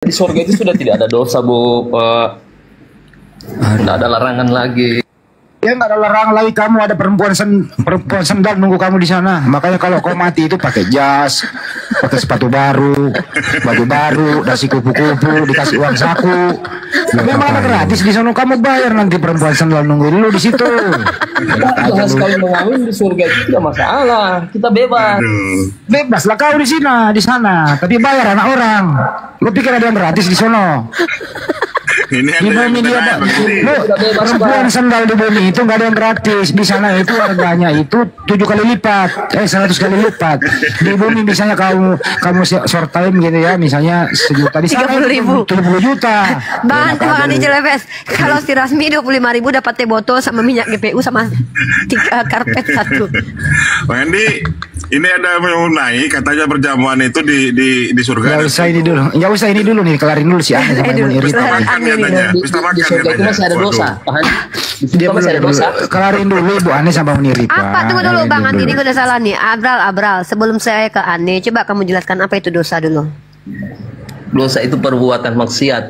Di surga itu sudah tidak ada dosa, Bu. Tidak ada larangan lagi. Ya nggak ada larangan lagi, kamu ada perempuan sendal nunggu kamu di sana. Makanya kalau kau mati itu pakai jas, pakai sepatu baru, baju baru, dasi kupu-kupu, dikasih uang saku. Memang ada gratis di sana, kamu bayar nanti perempuan sendal nunggu dulu di situ. Bahas kalau mengawin di surga itu tidak masalah, kita bebas. Bebas lah kau di sana, tapi bayar anak orang. Lu pikir ada yang gratis di sana? Ini Di bumi dia ada, perempuan sendal di bumi itu nggak ada yang gratis. Di sana itu harganya itu 7 kali lipat, 100 kali lipat. Di bumi misalnya kamu short time gitu ya, misalnya sejuta, di sana 30.000. 70 juta. Bahan Andi Jelebes. Kalau si Rasmi 25.000 dapat teh botol sama minyak GPU sama karpet satu. Bang Andi, ini ada mau naik katanya perjamuan itu di surga. Nggak usah ini dulu, nggak usah ini dulu nih, kelarin dulu si Ane sama Ibu Rita. Di surga itu masih ada dosa. Di surga masih ada dosa. Kelarin dulu Ibu Ane sama Bu Rita. Apa? Tunggu dulu Bang Andi, ini gue udah salah nih. Abral. Sebelum saya ke Ane, coba kamu jelaskan apa itu dosa dulu. Dosa itu perbuatan maksiat.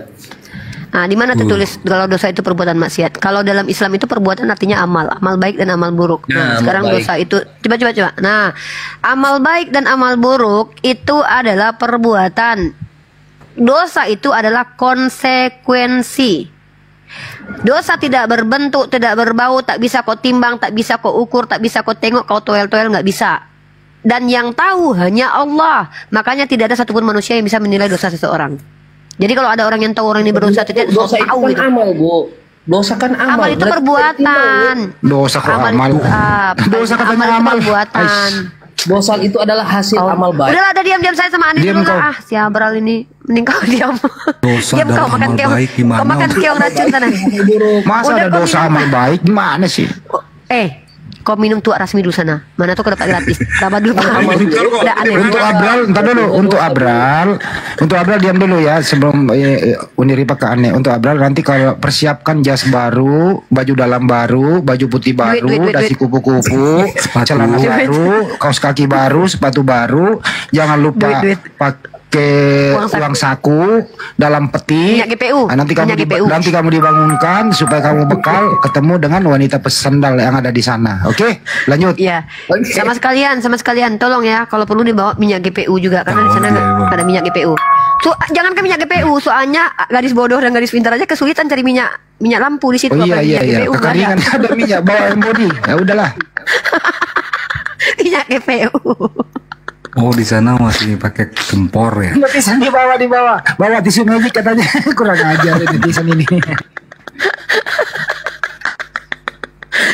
Nah, di mana tertulis kalau dosa itu perbuatan maksiat? Kalau dalam Islam itu perbuatan artinya amal baik dan amal buruk. Nah, sekarang dosa itu coba. Nah, amal baik dan amal buruk itu adalah perbuatan. Dosa itu adalah konsekuensi. Dosa tidak berbentuk, tidak berbau, tak bisa kau timbang, tak bisa kau ukur, tak bisa kau tengok, kau toel-toel, nggak bisa. Dan yang tahu hanya Allah. Makanya tidak ada satupun manusia yang bisa menilai dosa seseorang. Jadi kalau ada orang yang tahu orang ini berdosa, tidak dosa itu tahu kan gitu. amal, Bu. Dosa kan amal. Amal itu perbuatan. Dosa kok amal. Dosa katanya amal. Perbuatan. Dosa itu adalah hasil amal baik. Udahlah, ada diam saya sama Andi dulu lah. Si Abral ini mending kau diam. Dosa diam dan kau makan amal keong. baik gimana? Kau makan keong racun sana. Masa Udah, ada kau dosa minum. amal baik? Gimana sih? Kau minum tuak Rasmi dulu sana. Mana tuh dapat gratis. Tambah dulu. Udah aneh. Untuk Abral, entar dulu. Untuk Abral diam dulu ya sebelum Uni Ripa ke Ane. Untuk Abral nanti kalau persiapkan jas baru, baju dalam baru, baju putih baru, Duit. dasi kupu-kupu, celana baru, kaos kaki baru, sepatu baru. Jangan lupa Duit. pakai Uang uang saku dalam peti. Minyak GPU. Nanti kamu Minyak GPU. nanti kamu dibangunkan supaya kamu bekal ketemu dengan wanita pesendal yang ada di sana. Oke, lanjut. Iya. Sama sekalian tolong ya, kalau perlu dibawa minyak GPU juga karena di sana Oh, iya, nggak ada minyak GPU. Jangan ke minyak GPU, soalnya gadis bodoh dan gadis pintar aja kesulitan cari minyak lampu di situ. Oh iya apalagi minyak GPU nggak kekeringan ada. ada minyak bawa yang body. Ya udahlah. Minyak GPU. Oh, di sana masih pakai gempor ya? Netizen di bawah bawa tisu magic katanya. Kurang ajar netizen ini.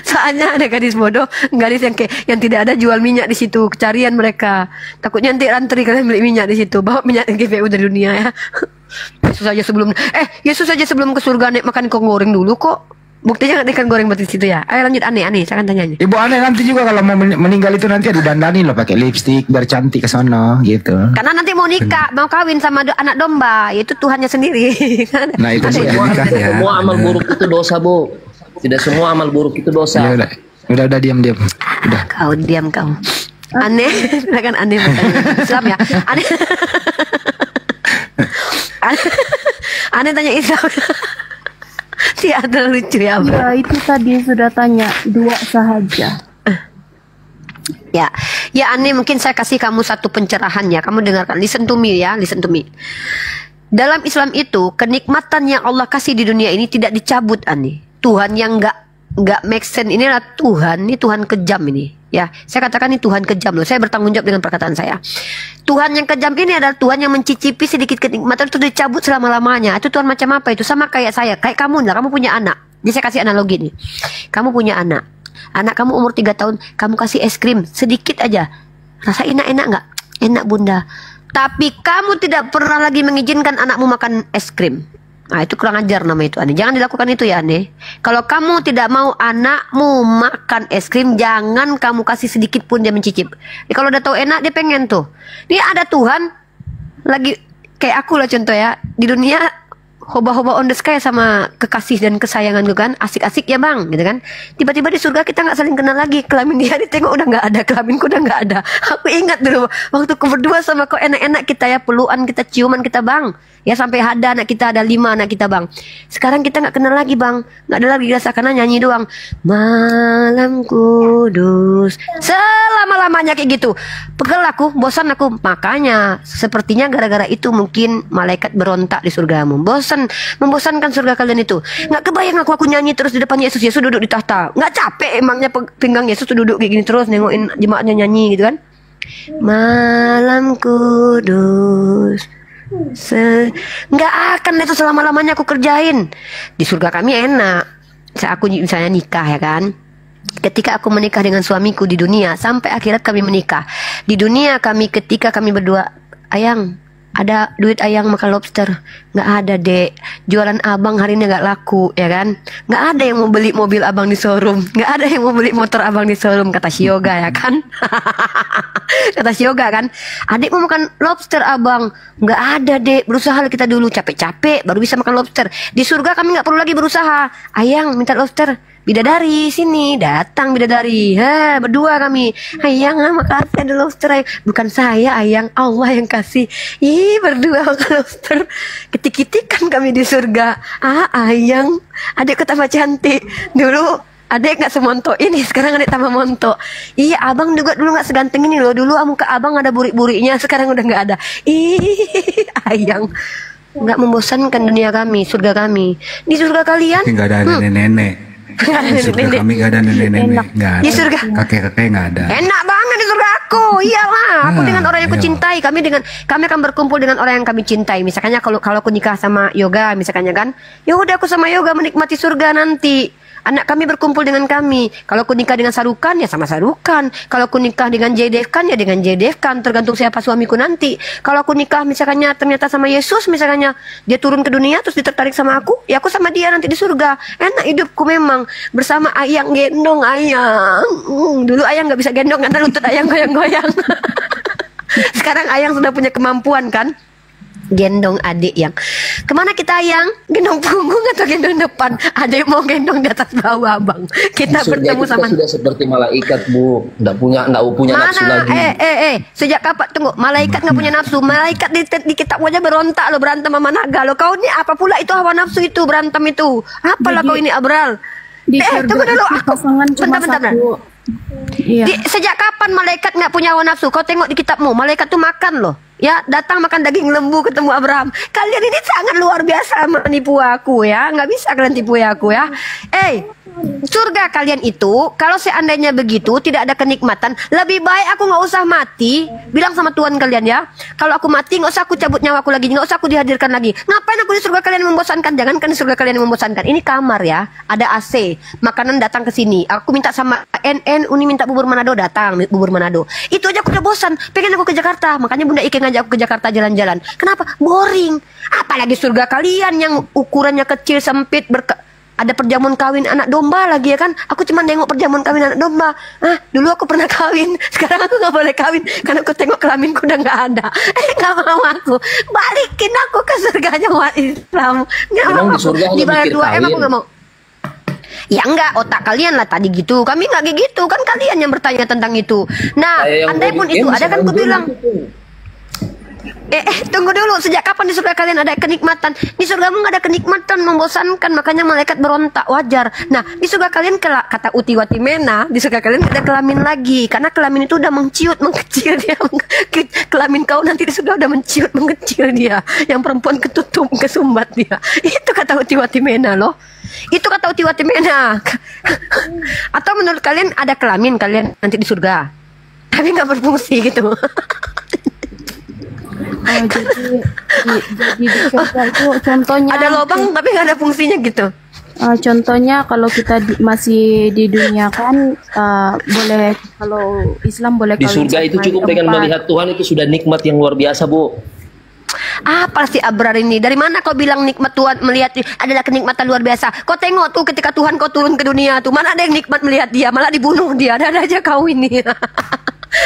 Soalnya ada gadis bodoh, gadis yang tidak ada jual minyak di situ, carian mereka. Takutnya nanti antri kalian beli minyak di situ, bawa minyak GPU dari dunia ya. Yesus aja sebelum ke surga naik makan ikan goreng dulu kok. Buktinya nggak ikan goreng buat di situ ya. Ayo lanjut Ane, saya akan tanya. Ibu Ane nanti juga kalau mau meninggal itu nanti didandani loh pakai lipstik biar cantik ke sono gitu. Karena nanti mau nikah, mau kawin sama anak domba, yaitu Tuhannya sendiri. Nah itu dia. Ya, Semua amal buruk itu dosa, Bu. Tidak semua amal buruk itu dosa. Ya udah diam. Udah. Kau diam kau. Aneh, kan aneh Islam ya. Aneh tanya Islam. Si ada lucu ya, Bro. Ya, itu tadi sudah tanya 2 sahaja. Ya Aneh, mungkin saya kasih kamu satu pencerahan ya. Kamu dengarkan, listen to me ya, listen to me. Dalam Islam itu kenikmatan yang Allah kasih di dunia ini tidak dicabut, Aneh. Tuhan yang nggak make sense ini adalah Tuhan kejam ini. Ya, saya katakan ini Tuhan kejam loh. Saya bertanggung jawab dengan perkataan saya. Tuhan yang kejam ini adalah Tuhan yang mencicipi sedikit kenikmatan itu dicabut selama-lamanya. Itu Tuhan macam apa itu? Sama kayak saya, kayak kamu lah. Kamu punya anak. Jadi saya kasih analogi nih. Kamu punya anak. Anak kamu umur 3 tahun, kamu kasih es krim sedikit aja. Rasa enak nggak? Enak bunda. Tapi kamu tidak pernah lagi mengizinkan anakmu makan es krim. Nah itu kurang ajar nama itu Ane. Jangan dilakukan itu ya Ane. Kalau kamu tidak mau anakmu makan es krim, jangan kamu kasih sedikit pun dia mencicip. Kalau udah tahu enak dia pengen tuh. Ini ada Tuhan lagi kayak aku lah contoh ya. Di dunia hoba-hoba on the sky sama kekasih dan kesayangan gue kan, asik-asik ya bang, gitu kan. Tiba-tiba di surga kita nggak saling kenal lagi, kelamin dia ditengok udah nggak ada, kelaminku udah nggak ada. Aku ingat dulu waktu aku berdua sama kau enak-enak kita ya, peluan kita, ciuman kita bang, ya sampai ada anak kita, ada 5 anak kita bang. Sekarang kita nggak kenal lagi bang, nggak ada lagi rasa, karena nyanyi doang. Malam kudus, selama-lamanya kayak gitu. Pegel aku, bosan aku, makanya sepertinya gara-gara itu mungkin malaikat berontak di surgamu. Membosankan surga kalian itu. Nggak kebayang aku nyanyi terus di depan Yesus. Yesus duduk di tahta. Nggak capek emangnya pinggang Yesus tuh duduk kayak gini terus nengokin jemaatnya nyanyi gitu kan. Malam kudus. Nggak akan itu selama-lamanya aku kerjain. Di surga kami enak. Aku misalnya nikah ya kan. Ketika aku menikah dengan suamiku di dunia, sampai akhirat kami menikah. Di dunia kami, ketika kami berdua, ayang, ada duit ayang makan lobster? Nggak ada dek. Jualan abang hari ini nggak laku ya kan. Nggak ada yang mau beli mobil abang di showroom. Nggak ada yang mau beli motor abang di showroom, kata si Yoga ya kan. Kata si Yoga kan, adik mau makan lobster abang? Nggak ada dek, berusaha kita dulu, capek-capek baru bisa makan lobster. Di surga kami nggak perlu lagi berusaha. Ayang minta lobster, bidadari sini, datang bidadari, berdua kami. Ayang, makasih ada lobster ayang. Bukan saya ayang, Allah yang kasih. Ih, berdua makan lobster. Ketik-ketikan kami di surga. Ayang, adik tambah cantik. Dulu adik nggak semontok ini, sekarang adik tambah montok. Iya, abang juga dulu nggak seganteng ini loh. Dulu muka abang ada burik-buriknya, sekarang udah nggak ada. Ih, ayang. Nggak membosankan dunia kami, surga kami. Di surga kalian nggak ada nenek-nenek. Di surga kami gak ada nenek-nenek, nggak ada. Di surga kakek-kakek nggak ada. enak banget di surga aku. Iyalah, aku dengan orang yang aku cintai. Kami akan berkumpul dengan orang yang kami cintai. Misalnya kalau aku nikah sama Yoga, misalnya kan, ya udah aku sama Yoga menikmati surga nanti. Anak kami berkumpul dengan kami. Kalau aku nikah dengan Sarukan, ya sama Sarukan. Kalau aku nikah dengan Jedevkan, ya dengan Jedevkan. Tergantung siapa suamiku nanti. Kalau aku nikah misalnya ternyata sama Yesus, misalnya dia turun ke dunia terus ditertarik sama aku, ya aku sama dia nanti di surga. Enak hidupku memang. Bersama ayang, gendong ayang. Dulu ayang nggak bisa gendong karena lutut ayang goyang-goyang. Sekarang ayang sudah punya kemampuan kan, gendong adik yang kemana kita ayang, gendong punggung atau gendong depan? Adik mau gendong di atas bawah bang. Kita bertemu sama sudah seperti malaikat bu, nggak punya nafsu lagi. Sejak kapan? Tunggu, malaikat nggak punya nafsu. Malaikat di kitab aja berontak lo, berantem sama naga lo. Kau ini apa pula itu hawa nafsu itu, berantem itu? Apalah kau ini Abral? Tunggu dulu, aku bentar. Iya. Sejak kapan malaikat nggak punya hawa nafsu? Kau tengok di kitabmu, malaikat tuh makan loh. Ya, datang makan daging lembu ketemu Abraham. Kalian ini sangat luar biasa menipu aku ya. Nggak bisa kalian tipu aku ya. Surga kalian itu, kalau seandainya begitu tidak ada kenikmatan, lebih baik aku nggak usah mati. Bilang sama Tuhan kalian ya, kalau aku mati nggak usah aku cabut nyawaku lagi, nggak usah aku dihadirkan lagi. Ngapain aku di surga kalian membosankan? Jangankan di surga kalian membosankan. Ini kamar ya, ada AC, makanan datang ke sini. Aku minta sama Uni minta bubur Manado, datang bubur Manado. Itu aja aku udah bosan, pengen aku ke Jakarta. Makanya Bunda Ike ngajak aku ke Jakarta jalan-jalan. Kenapa? Boring. Apalagi surga kalian yang ukurannya kecil, sempit, ada perjamuan kawin anak domba lagi ya kan. Aku cuma nengok perjamuan kawin anak domba. Dulu aku pernah kawin, sekarang aku gak boleh kawin karena aku tengok kelaminku udah gak ada. Gak mau aku. Balikin aku ke surganya umat Islam. Gak mau aku. Dibayar 2M aku gak mau. Ya enggak, otak kalian lah tadi gitu. Kami nggak kayak gitu, kan kalian yang bertanya tentang itu. Nah, andai pun itu ada kan, aku bilang tunggu dulu, sejak kapan di surga kalian ada kenikmatan? Di surgamu nggak ada kenikmatan, membosankan, makanya malaikat berontak, wajar. Nah, di surga kalian kata Uti Watimena, di surga kalian tidak ada kelamin lagi, karena kelamin itu udah mengecil dia. Kelamin kau nanti di surga udah mengecil dia. Yang perempuan ketutup, kesumbat dia. Itu kata Uti Watimena loh. Itu kata Uti Watimena. Atau menurut kalian ada kelamin kalian nanti di surga, tapi nggak berfungsi gitu? Jadi di surga itu contohnya ada lubang tapi nggak ada fungsinya gitu. Contohnya kalau kita masih di dunia kan boleh, kalau Islam boleh di surga itu cukup dengan melihat Tuhan itu sudah nikmat yang luar biasa bu. Apa sih Abrar ini? Dari mana kau bilang nikmat Tuhan melihat adalah kenikmatan luar biasa? Kau tengok tuh ketika Tuhan kau turun ke dunia tuh, mana ada yang nikmat melihat dia, malah dibunuh dia. Ada aja kau ini.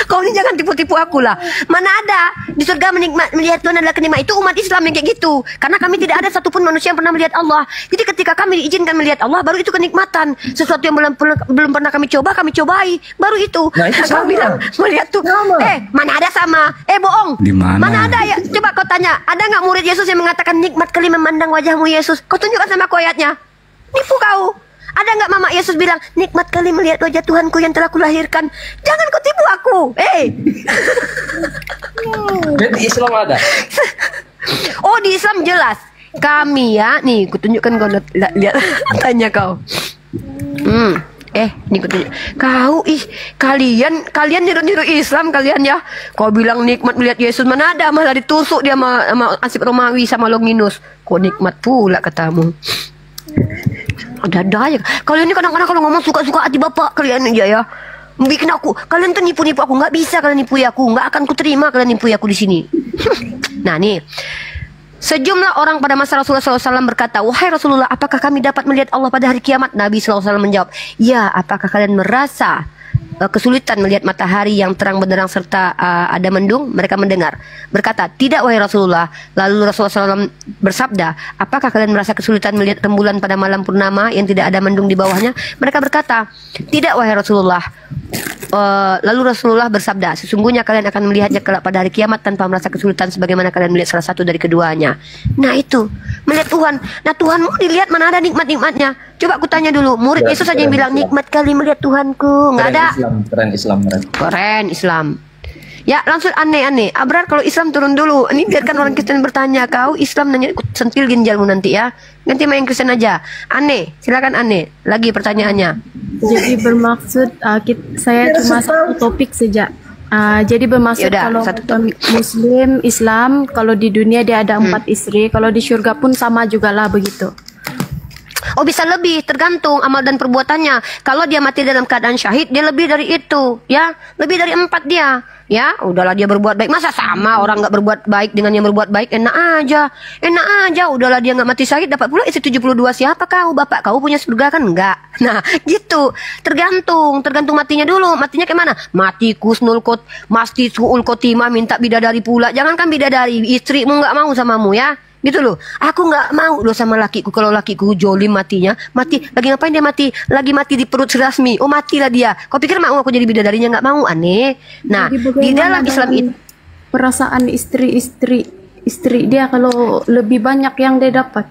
Kau ini jangan tipu-tipu aku lah. Mana ada di surga melihat Tuhan adalah kenikmatan. Itu umat Islam yang kayak gitu. Karena kami tidak ada satupun manusia yang pernah melihat Allah. Jadi ketika kami diizinkan melihat Allah, baru itu kenikmatan. Sesuatu yang belum pernah kami coba, kami cobai. Baru itu. Nah, itu Kau sama. bilang melihat tuh. Sama. Mana ada sama? Bohong. Di mana? Mana ada ya? Coba kau tanya. Ada nggak murid Yesus yang mengatakan nikmat kali memandang wajahmu Yesus? Kau tunjukkan sama aku ayatnya. Nipu kau. Ada nggak mama Yesus bilang nikmat kali melihat wajah Tuhanku yang telah kulahirkan? Jangan kau tipu aku. Berarti Islam ada. Oh, di Islam jelas. Kami ya, nih kutunjukkan kau lihat tanya kau. Nih kutunjuk. Kau kalian niru Islam kalian ya. Kau bilang nikmat melihat Yesus, mana ada, malah ditusuk dia sama Ansip Romawi sama Longinus. Kok nikmat pula katamu. Ada ya. Kalian ini kadang-kadang kalau ngomong suka-suka hati bapak kalian aja ya. Bikin aku, kalian tuh nipu-nipu aku. Nggak bisa kalian nipu aku. Nggak akan kuterima kalian nipu aku di sini. Nah nih, sejumlah orang pada masa Rasulullah SAW berkata, wahai Rasulullah, apakah kami dapat melihat Allah pada hari kiamat? Nabi SAW menjawab, ya, apakah kalian merasa kesulitan melihat matahari yang terang benderang serta ada mendung? Mereka mendengar. Berkata, tidak wahai Rasulullah. Lalu Rasulullah SAW bersabda, apakah kalian merasa kesulitan melihat rembulan pada malam purnama yang tidak ada mendung di bawahnya? Mereka berkata, tidak wahai Rasulullah. Lalu Rasulullah bersabda, sesungguhnya kalian akan melihatnya kelak pada hari kiamat tanpa merasa kesulitan sebagaimana kalian melihat salah satu dari keduanya. Nah itu, melihat Tuhan. Nah Tuhanmu dilihat, mana ada nikmat-nikmatnya? Coba aku tanya dulu, murid Yesus saja yang bilang nikmat kali melihat Tuhanku. Nggak ada. Keren Islam. Keren Islam. Ya langsung aneh-aneh. Abrar kalau Islam turun dulu. Ini biarkan orang Kristen bertanya. Kau Islam nanya, ikut sentil ginjalmu nanti ya. Ganti main Kristen aja. Aneh, silakan aneh. Lagi pertanyaannya. Jadi bermaksud saya cuma satu topik saja. Jadi bermaksud Yaudah, kalau satu topik. Muslim Islam, kalau di dunia dia ada 4 istri, kalau di surga pun sama juga lah begitu. Oh bisa lebih, tergantung amal dan perbuatannya. Kalau dia mati dalam keadaan syahid, dia lebih dari itu, ya, lebih dari 4 dia, ya. Udahlah dia berbuat baik, masa sama orang nggak berbuat baik dengan yang berbuat baik? Enak aja. Udahlah dia nggak mati syahid, dapat pula isi 72. Siapa kau? Bapak kau punya surga kan? Enggak. Nah gitu, tergantung matinya dulu. Matinya kayak mana? Mati kusnul kot, mati suul kotima, minta bidadari pula. Jangankan bidadari, istrimu nggak mau samamu ya. Gitu loh, aku nggak mau loh sama lakiku. Kalau lakiku jolim matinya, mati lagi ngapain dia mati? Lagi mati di perut si Rasmi. Oh matilah dia. Kau pikir mau aku jadi bidadarinya? Nggak mau, aneh. Nah di dalam Islam itu perasaan istri dia kalau lebih banyak yang dia dapat.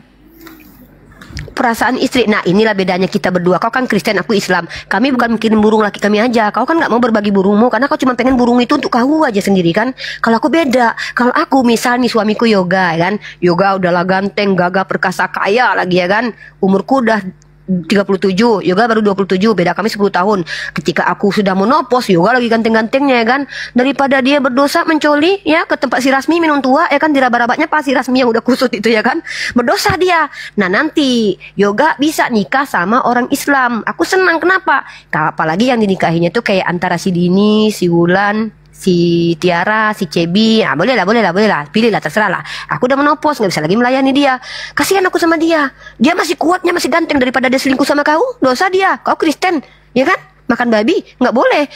perasaan istri. Nah inilah bedanya kita berdua. Kau kan Kristen, aku Islam. Kami bukan mikirin burung laki kami aja. Kau kan nggak mau berbagi burungmu karena kau cuma pengen burung itu untuk kau aja sendiri kan. Kalau aku beda. Kalau aku misal nih suamiku yoga ya kan, yoga udahlah ganteng, gagah, perkasa, kaya lagi ya kan. Umurku udah 37, yoga baru 27, beda kami 10 tahun. Ketika aku sudah menopos, yoga lagi ganteng-gantengnya ya kan. Daripada dia berdosa mencoli ya ke tempat si Rasmi minum tua ya kan, diraba-rabanya pas si Rasmi yang udah kusut itu ya kan. Berdosa dia. Nah nanti yoga bisa nikah sama orang Islam. Aku senang, kenapa? Apalagi yang dinikahinya tuh kayak antara si Dini, si Wulan, si Tiara, si Cebi. Nah, boleh lah. Pilihlah, terserah lah. Aku udah menopos, nggak bisa lagi melayani dia. Kasihan aku sama dia. Dia masih kuatnya, masih ganteng daripada dia selingkuh sama kau. Dosa dia. Kau Kristen, ya kan? Makan babi, nggak boleh.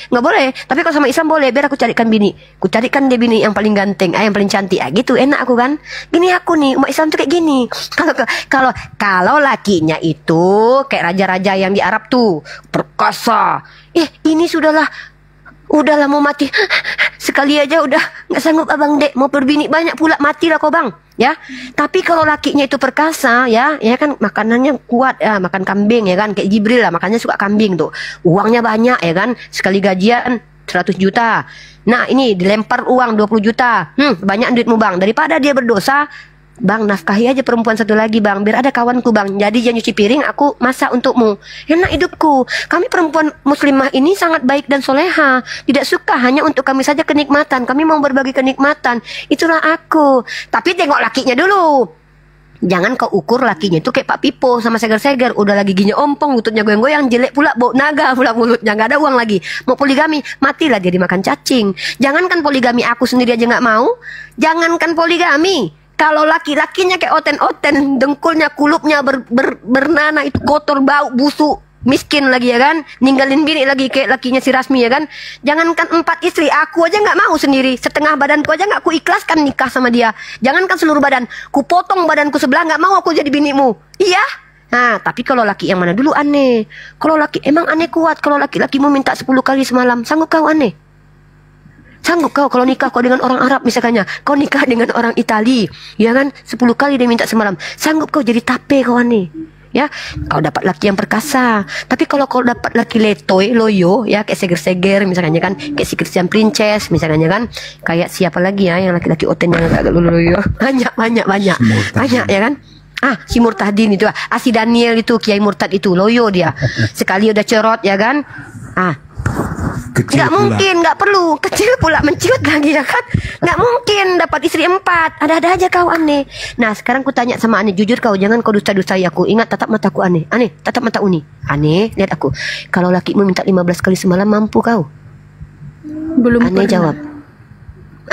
Tapi kalau sama Islam boleh. Biar aku carikan bini. Aku carikan dia bini yang paling ganteng, yang paling cantik. Gitu, enak aku kan. Gini aku nih, umat Islam tuh kayak gini. Kalau lakinya itu kayak raja-raja yang di Arab tuh, perkasa. Ini Udahlah mau mati sekali aja udah nggak sanggup abang dek, mau berbini banyak pula, matilah kau bang ya. Tapi kalau lakinya itu perkasa ya kan, makanannya kuat ya, makan kambing ya kan, kayak Jibril lah makannya suka kambing tuh, uangnya banyak ya kan, sekali gajian 100 juta. Nah ini dilempar uang 20 juta, banyak duitmu bang. Daripada dia berdosa, bang nafkahi aja perempuan satu lagi bang, biar ada kawanku bang, jadi dia nyuci piring, aku masak untukmu, enak hidupku. Kami perempuan muslimah ini sangat baik dan soleha, tidak suka hanya untuk kami saja kenikmatan, kami mau berbagi kenikmatan. Itulah aku. Tapi tengok lakinya dulu. Jangan kau ukur lakinya itu kayak Pak Pipo sama seger-seger, udah lagi giginya ompong, lututnya goyang-goyang, jelek pula, bau naga pula mulutnya, nggak ada uang lagi. Mau poligami, matilah dia dimakan cacing. Jangankan poligami, aku sendiri aja nggak mau. Jangankan poligami, kalau laki-lakinya kayak oten-oten, dengkulnya, kulupnya bernanah, itu kotor, bau, busuk, miskin lagi ya kan, ninggalin bini lagi kayak lakinya si Rasmi ya kan. Jangankan 4 istri, aku aja nggak mau sendiri, setengah badanku aja nggak ku ikhlaskan nikah sama dia. Jangankan seluruh badan, ku potong badanku sebelah, nggak mau aku jadi binimu. Iya. Nah, tapi kalau laki yang mana dulu aneh? Kalau laki emang aneh kuat. Kalau laki-laki mau minta 10 kali semalam, sanggup kau aneh? Sanggup kau kalau nikah kau dengan orang Arab misalnya, kau nikah dengan orang Itali, ya kan? 10 kali dia minta semalam, sanggup kau jadi tape kau aneh? Ya, kau dapat laki yang perkasa. Tapi kalau kau dapat laki letoy, loyo, ya kayak seger-seger misalnya kan, kayak si Christian Princess misalnya kan, kayak siapa lagi ya yang laki-laki oten yang agak loyo, banyak ya kan. Si Murtadin itu, si Daniel itu, Kiai Murtad itu, loyo dia. Sekali udah cerot ya kan. Nggak mungkin, nggak perlu kecil pula menciut lagi ya kan. Nggak mungkin dapat istri 4. Ada-ada aja kau aneh. Nah sekarang ku tanya sama aneh, jujur kau, jangan kau dusta-dustai aku. Ingat tatap mataku aneh. Aneh tatap mata Uni. Aneh lihat aku. Kalau lakimu minta 15 kali semalam, mampu kau? Belum Aneh pernah. jawab.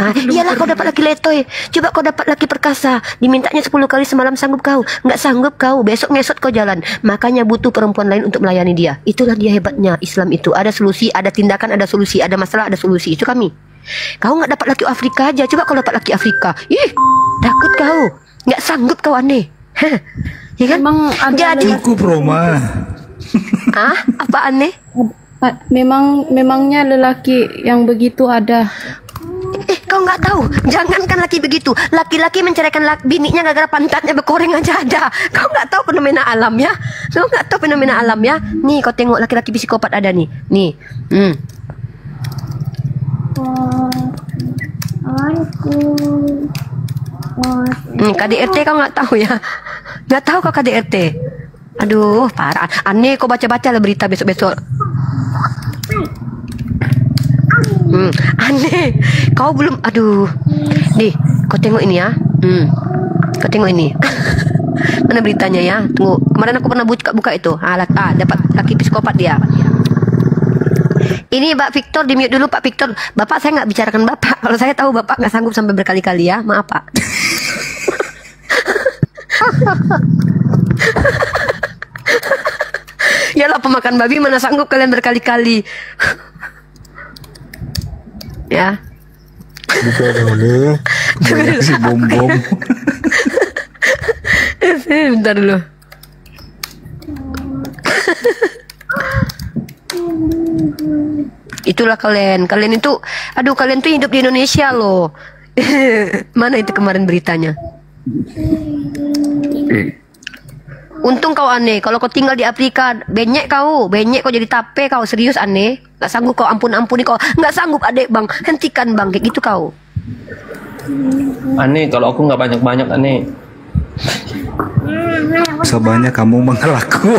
Iyalah kau dapat laki letoy. Coba kau dapat laki perkasa, dimintanya 10 kali semalam, sanggup kau? Nggak sanggup kau, besok ngesot kau jalan. Makanya butuh perempuan lain untuk melayani dia. Itulah dia hebatnya Islam itu. Ada solusi, ada tindakan, ada solusi. Ada masalah, ada solusi. Itu kami. Kau nggak dapat laki Afrika aja. Coba kau dapat laki Afrika, takut kau. Nggak sanggup kau aneh. Ya kan? Memang ada Jadi Cukup Roma. apa aneh? memangnya lelaki yang begitu ada. Kau nggak tahu, jangankan laki begitu, laki-laki menceraikan bininya gara-gara pantatnya berkoreng aja ada. Kau nggak tahu fenomena alam ya? Kau nggak tahu fenomena alam ya? Nih kau tengok laki-laki psikopat ada nih. Nih, KDRT kau nggak tahu ya? Nggak tahu kau KDRT? Aduh, parah. Aneh kau baca-baca lah berita besok-besok. Aneh, kau belum, aduh, nih, kau tengok ini ya, kau tengok ini, mana beritanya ya? Tunggu, kemarin aku pernah buka itu, dapat laki psikopat dia. Ini Pak Victor, di mute dulu Pak Victor. Bapak saya nggak bicarakan Bapak. Kalau saya tahu Bapak nggak sanggup sampai berkali-kali ya, maaf Pak. Yalah pemakan babi, mana sanggup kalian berkali-kali. Ya. Si bom-bom. Bentar dulu. Itulah kalian itu, aduh kalian tuh hidup di Indonesia loh. Mana itu kemarin beritanya? Untung kau aneh, kalau kau tinggal di Afrika, benyek kau jadi tape kau, serius aneh. Nggak sanggup kau, ampuni kau, nggak sanggup adek bang, hentikan bang, kayak gitu kau. Aneh, kalau aku nggak banyak-banyak aneh. Sebanyak kamu mengelakku.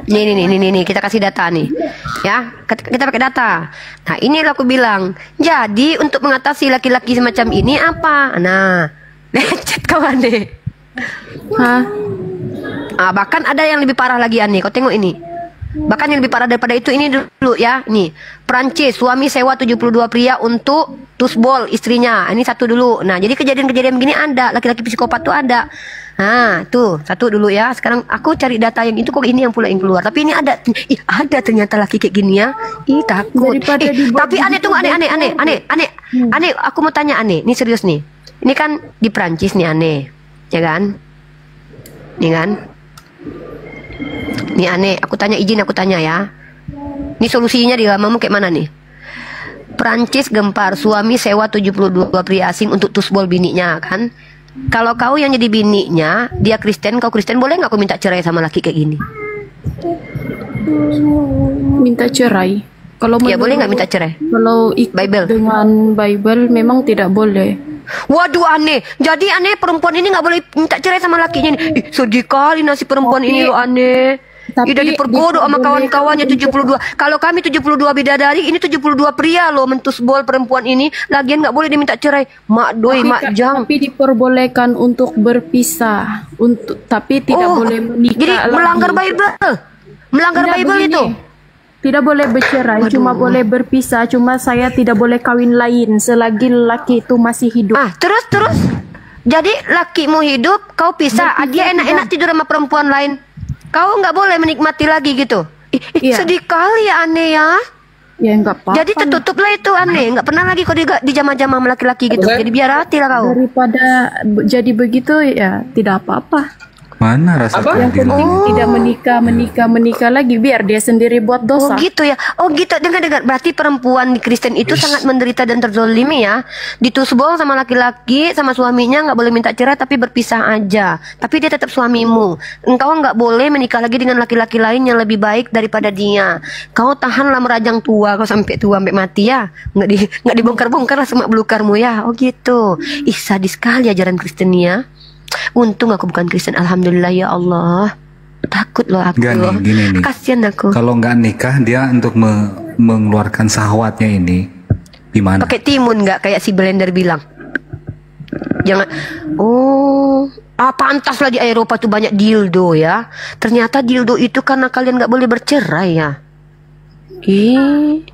Nih, kita kasih data nih. Ya, kita pakai data. Nah, ini aku bilang. Jadi, untuk mengatasi laki-laki semacam ini apa? Nah, lecet kau aneh. Bahkan ada yang lebih parah lagi aneh. Kau tengok ini. Bahkan yang lebih parah daripada itu, ini dulu ya. Nih, Prancis, suami sewa 72 pria untuk tusbol istrinya. Ini satu dulu. Nah, jadi kejadian-kejadian begini ada. Laki-laki psikopat tuh ada. Nah, tuh satu dulu ya. Sekarang aku cari data yang itu, kok ini yang pula yang keluar. Tapi ini ada. Ada ternyata laki kayak gini ya. Takut. Tapi aneh, tunggu, aneh. Aku mau tanya aneh. Ini serius nih. Ini kan di Prancis nih aneh. Ya kan? Nih kan? Nih aneh, aku tanya ya. Ini solusinya di agamamu kayak mana nih? Prancis gempar, suami sewa 72 pria asing untuk tusbol bininya kan? Kalau kau yang jadi bininya, dia Kristen, kau Kristen, boleh nggak aku minta cerai sama laki kayak gini? Minta cerai? Kalau ya boleh nggak minta cerai? Kalau ikut Bible dengan Bible memang tidak boleh. Waduh aneh. Jadi aneh perempuan ini nggak boleh minta cerai sama lakinya nih. Sedih kali nasib perempuan ini loh aneh. Udah dipergodo sama kawan-kawannya 72. Kalau kami 72 bidadari, ini 72 pria loh mentusbol perempuan ini. Lagian nggak boleh diminta cerai. Mak doi, mak jang. Tapi diperbolehkan untuk berpisah. Tapi tidak boleh menikah. Jadi melanggar Bible. Melanggar Bible itu. Tidak boleh bercerai, cuma boleh berpisah. Cuma saya tidak boleh kawin lain selagi laki itu masih hidup. Terus. Jadi lakimu hidup, kau pisah. Dia enak-enak tidur sama perempuan lain. kau nggak boleh menikmati lagi gitu. Iya. Sedih kali ya aneh ya. Ya nggak apa-apa. Jadi tertutuplah itu aneh. Nggak pernah lagi kau dijamah-jamah sama laki-laki gitu. Jadi biar hati lah kau. Daripada jadi begitu ya tidak apa-apa. Mana rasa Apa? Yang keadilan? penting tidak menikah lagi biar dia sendiri buat Oh dosa. gitu ya. Oh gitu. Dengar. Berarti perempuan di Kristen itu sangat menderita dan terzolimi ya. Ditusbol sama laki-laki, sama suaminya nggak boleh minta cerai tapi berpisah aja. Tapi dia tetap suamimu. Engkau nggak boleh menikah lagi dengan laki-laki lain yang lebih baik daripada dia. Kau tahanlah merajang tua kau sampai tua sampai mati ya. Nggak dibongkar-bongkar lah semak belukarmu ya. Oh gitu. Ih sadis sekali ajaran Kristen ya. Untung aku bukan Kristen, alhamdulillah ya Allah. Takut loh aku. Enggak nih, gini nih. Kasian aku. Kalau nggak nikah dia untuk mengeluarkan syahwatnya ini gimana? Pakai timun nggak kayak si Blender bilang? Jangan. Oh, pantaslah di Eropa tuh banyak dildo ya. Ternyata dildo itu karena kalian nggak boleh bercerai ya. Ih.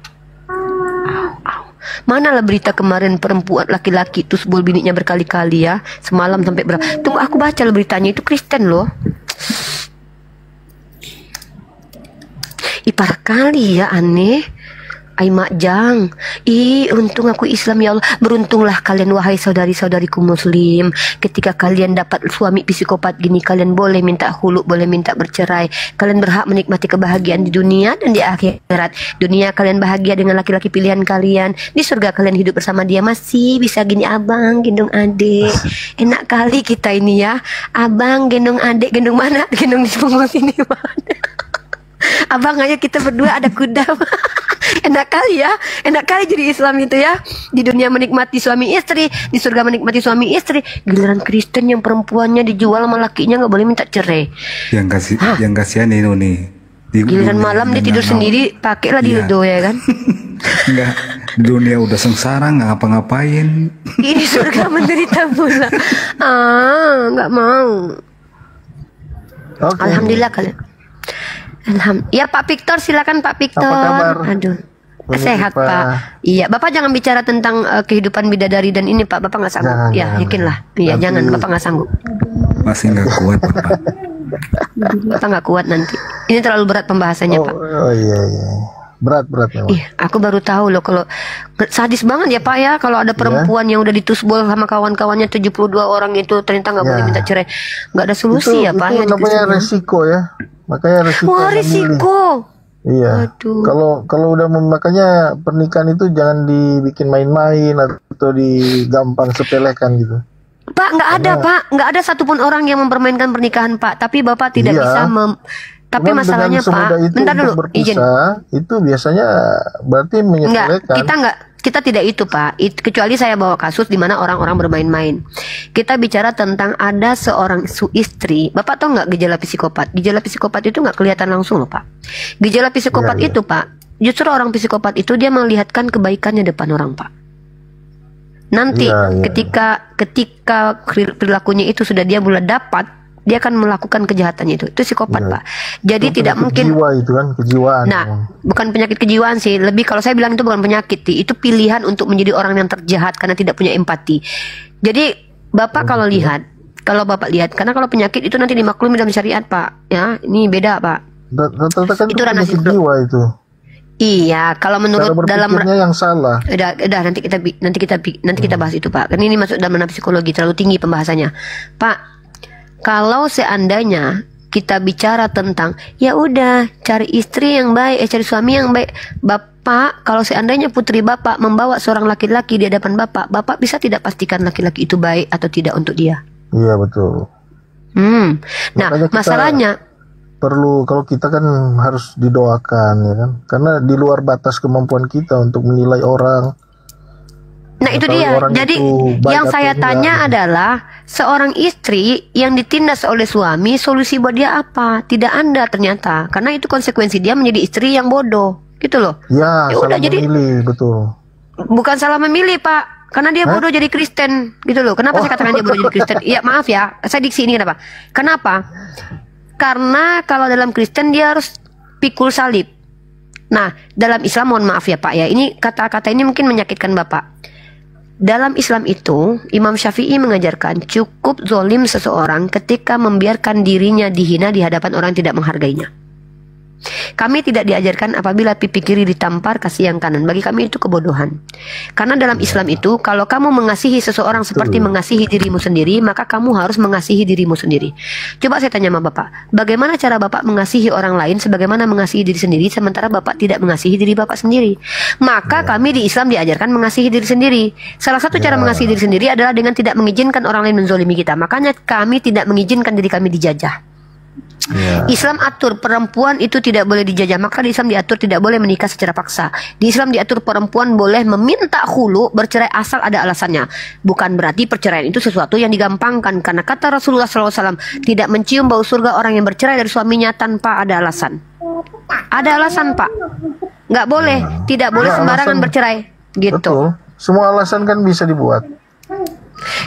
Manalah berita kemarin perempuan laki-laki itu sebol bininya berkali-kali ya. Semalam sampai berapa? Tunggu aku baca lah beritanya, itu Kristen loh. Ipar kali ya aneh. Ai makjang. Untung aku Islam ya Allah. Beruntunglah kalian wahai saudari-saudariku muslim. Ketika kalian dapat suami psikopat gini, kalian boleh minta khulu, boleh minta bercerai. Kalian berhak menikmati kebahagiaan di dunia dan di akhirat. Dunia kalian bahagia dengan laki-laki pilihan kalian. Di surga kalian hidup bersama dia. Masih bisa gini abang gendong adik. Enak kali kita ini ya. Abang gendong adik, gendong mana? Gendong di punggung sini mana? Abang ayo kita berdua ada kuda. Enak kali ya. Enak kali jadi Islam itu ya. Di dunia menikmati suami istri, di surga menikmati suami istri. Giliran Kristen yang perempuannya dijual sama lakinya nggak boleh minta cerai. Yang kasihan ini nih. Giliran malam dia tidur sendiri, pakailah dildo ya kan. Enggak, dunia udah sengsara nggak ngapa-ngapain. Ini surga menderita pula. Nggak mau. Oke. Alhamdulillah kalian. Ya Pak Victor, silakan Pak Victor. Apa kabar? Aduh. Baik, Sehat Pak. Pak. Iya, Bapak jangan bicara tentang kehidupan bidadari dan ini Pak. Bapak nggak sanggup. Jangan, Ya, jangan. yakinlah. Iya, Nanti- jangan. Bapak nggak sanggup. Masih nggak kuat Bapak. Bapak nggak kuat nanti. Ini terlalu berat pembahasannya Pak. Oh iya. Berat memang. Ih, aku baru tahu loh kalau sadis banget ya Pak ya kalau ada perempuan yang udah ditusbol sama kawan-kawannya 72 orang itu ternyata nggak boleh Ya. minta cerai. Nggak ada solusi ya Pak ya. Itu di namanya Kristen. resiko ya. Makanya resiko. Wah, memilih. risiko. Iya. Aduh. Kalau udah makanya pernikahan itu jangan dibikin main-main atau digampang sepelekan gitu. Pak, nggak ada Pak, nggak ada satupun orang yang mempermainkan pernikahan Pak. Tapi Bapak tidak Iya. bisa Tapi Cuman masalahnya dengan semudah Pak, itu bentar dulu, untuk izin. berpisah, itu biasanya berarti menyepelekan. Kita tidak itu Pak. Kecuali saya bawa kasus di mana orang-orang bermain-main. Kita bicara tentang ada seorang istri. Bapak tahu nggak gejala psikopat? Gejala psikopat itu nggak kelihatan langsung loh Pak. Gejala psikopat Iya. itu Pak, justru orang psikopat itu dia melihatkan kebaikannya depan orang Pak. Nanti Iya. ketika perilakunya itu sudah dia mulai dapat, dia akan melakukan kejahatannya itu psikopat Iya. Pak. Jadi Itu tidak penyakit mungkin. jiwa itu kan kejiwaan. Nah, bukan penyakit kejiwaan sih. Lebih kalau saya bilang itu bukan penyakit, itu pilihan untuk menjadi orang yang terjahat karena tidak punya empati. Jadi Bapak kalau Bapak lihat, karena kalau penyakit itu nanti dimaklumi dalam syariat Pak. Ya, ini beda Pak. Rata-rata kan Itu ranah penyakit psikolog. jiwa itu. Iya, kalau Cara menurut dalam berpikirnya yang salah. udah nanti kita bahas itu Pak. Karena ini masuk dalam ranah psikologi terlalu tinggi pembahasannya. Pak, kalau seandainya kita bicara tentang ya udah cari istri yang baik, cari suami yang baik, Bapak, kalau seandainya putri Bapak membawa seorang laki-laki di hadapan Bapak bisa tidak pastikan laki-laki itu baik atau tidak untuk dia? Iya betul. Nah, Makanya kita- masalahnya Perlu kalau kita kan harus didoakan ya kan. Karena di luar batas kemampuan kita untuk menilai orang. Nah itu Tahu dia. orang Jadi itu baik yang atau saya enggak. tanya adalah seorang istri yang ditindas oleh suami, solusi buat dia apa? Tidak ada ternyata. Karena itu konsekuensi dia menjadi istri yang bodoh, gitu loh. Ya, Ya salah udah, jadi- memilih betul. Bukan salah memilih Pak, karena dia bodoh jadi Kristen, gitu loh. Kenapa saya katakan dia bodoh jadi Kristen? Iya maaf ya, saya diksi ini kenapa? Kenapa? Karena kalau dalam Kristen dia harus pikul salib. Nah, dalam Islam mohon maaf ya Pak ya, ini kata-kata ini mungkin menyakitkan Bapak. Dalam Islam itu, Imam Syafi'i mengajarkan cukup zolim seseorang ketika membiarkan dirinya dihina di hadapan orang yang tidak menghargainya. Kami tidak diajarkan apabila pipi kiri ditampar kasih yang kanan. Bagi kami itu kebodohan. Karena dalam Islam itu, kalau kamu mengasihi seseorang seperti mengasihi dirimu sendiri, maka kamu harus mengasihi dirimu sendiri. Coba saya tanya sama Bapak, bagaimana cara Bapak mengasihi orang lain sebagaimana mengasihi diri sendiri, sementara Bapak tidak mengasihi diri Bapak sendiri? Maka kami di Islam diajarkan mengasihi diri sendiri. Salah satu cara mengasihi diri sendiri adalah dengan tidak mengizinkan orang lain menzolimi kita. Makanya kami tidak mengizinkan diri kami dijajah. Islam atur perempuan itu tidak boleh dijajah. Maka di Islam diatur tidak boleh menikah secara paksa. Di Islam diatur perempuan boleh meminta khulu, bercerai asal ada alasannya. Bukan berarti perceraian itu sesuatu yang digampangkan. Karena kata Rasulullah SAW, tidak mencium bau surga orang yang bercerai dari suaminya tanpa ada alasan. Ada alasan, Pak. Nggak boleh, tidak boleh sembarangan bercerai. Gitu. Betul. Semua alasan kan bisa dibuat.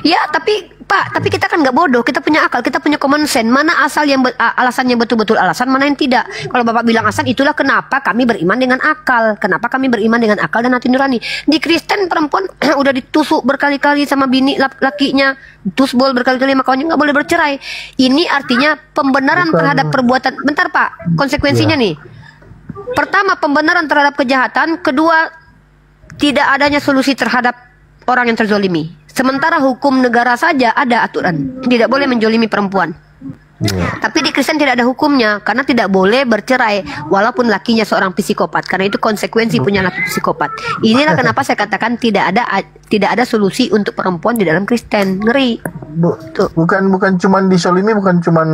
Ya, tapi Pak, tapi kita kan nggak bodoh, kita punya akal, kita punya common sense. Mana asal yang alasannya betul-betul alasan, mana yang tidak. Kalau Bapak bilang alasan, itulah kenapa kami beriman dengan akal. Kenapa kami beriman dengan akal dan hati nurani. Di Kristen perempuan udah ditusuk berkali-kali sama bini lakinya, tusbol berkali-kali, makanya nggak boleh bercerai. Ini artinya pembenaran terhadap perbuatan. Bentar Pak, konsekuensinya nih. Pertama, pembenaran terhadap kejahatan. Kedua, tidak adanya solusi terhadap orang yang terzolimi. Sementara hukum negara saja ada aturan, tidak boleh menjolimi perempuan. Tapi di Kristen tidak ada hukumnya, karena tidak boleh bercerai walaupun lakinya seorang psikopat, karena itu konsekuensi punya laki psikopat. Inilah kenapa saya katakan tidak ada solusi untuk perempuan di dalam Kristen. Ngeri. Bukan cuman disolimi, bukan cuman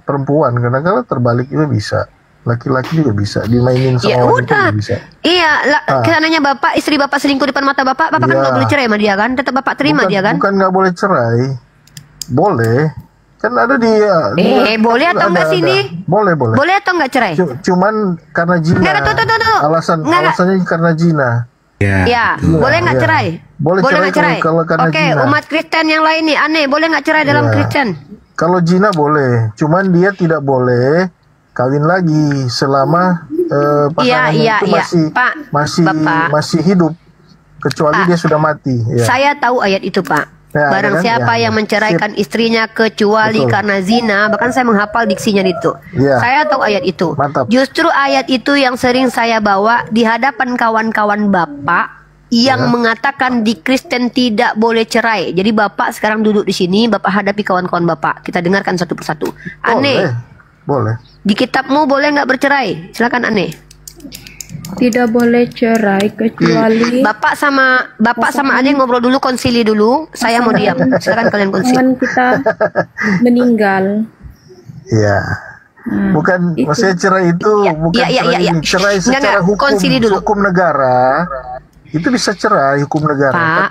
perempuan, karena kalau terbalik itu bisa. Laki-laki juga bisa dimainin sama ya wanita udah. juga bisa. Iya, kesananya Bapak, istri Bapak selingkuh depan mata Bapak kan nggak boleh cerai sama dia kan? Tetap Bapak terima dia kan? Bukan nggak boleh cerai, boleh. Kan ada dia. Boleh atau enggak sih ini? Boleh. Boleh atau enggak cerai? Cuman karena zina. Alasannya karena zina. Ya, boleh nggak cerai? Boleh nggak cerai? Kalau karena zina. Umat Kristen yang lain nih aneh, boleh nggak cerai dalam Kristen? Kalau zina boleh, cuman dia tidak boleh kawin lagi selama pasangannya itu masih hidup, kecuali dia sudah mati. Ya. Saya tahu ayat itu Pak. Ya, barang siapa yang menceraikan istrinya kecuali karena zina, bahkan saya menghafal diksinya itu. Ya. Saya tahu ayat itu. Mantap. Justru ayat itu yang sering saya bawa di hadapan kawan-kawan Bapak yang mengatakan di Kristen tidak boleh cerai. Jadi Bapak sekarang duduk di sini, Bapak hadapi kawan-kawan Bapak. Kita dengarkan satu persatu. Aneh. Boleh. Di kitabmu boleh nggak bercerai? Silakan aneh. Tidak boleh cerai kecuali Bapak sama aneh ngobrol dulu, konsili dulu. Saya mau diam. Silakan kalian konsili. Kita meninggal. Iya. Bukan maksudnya cerai itu bukan cerai secara hukum negara. Itu bisa cerai hukum negara.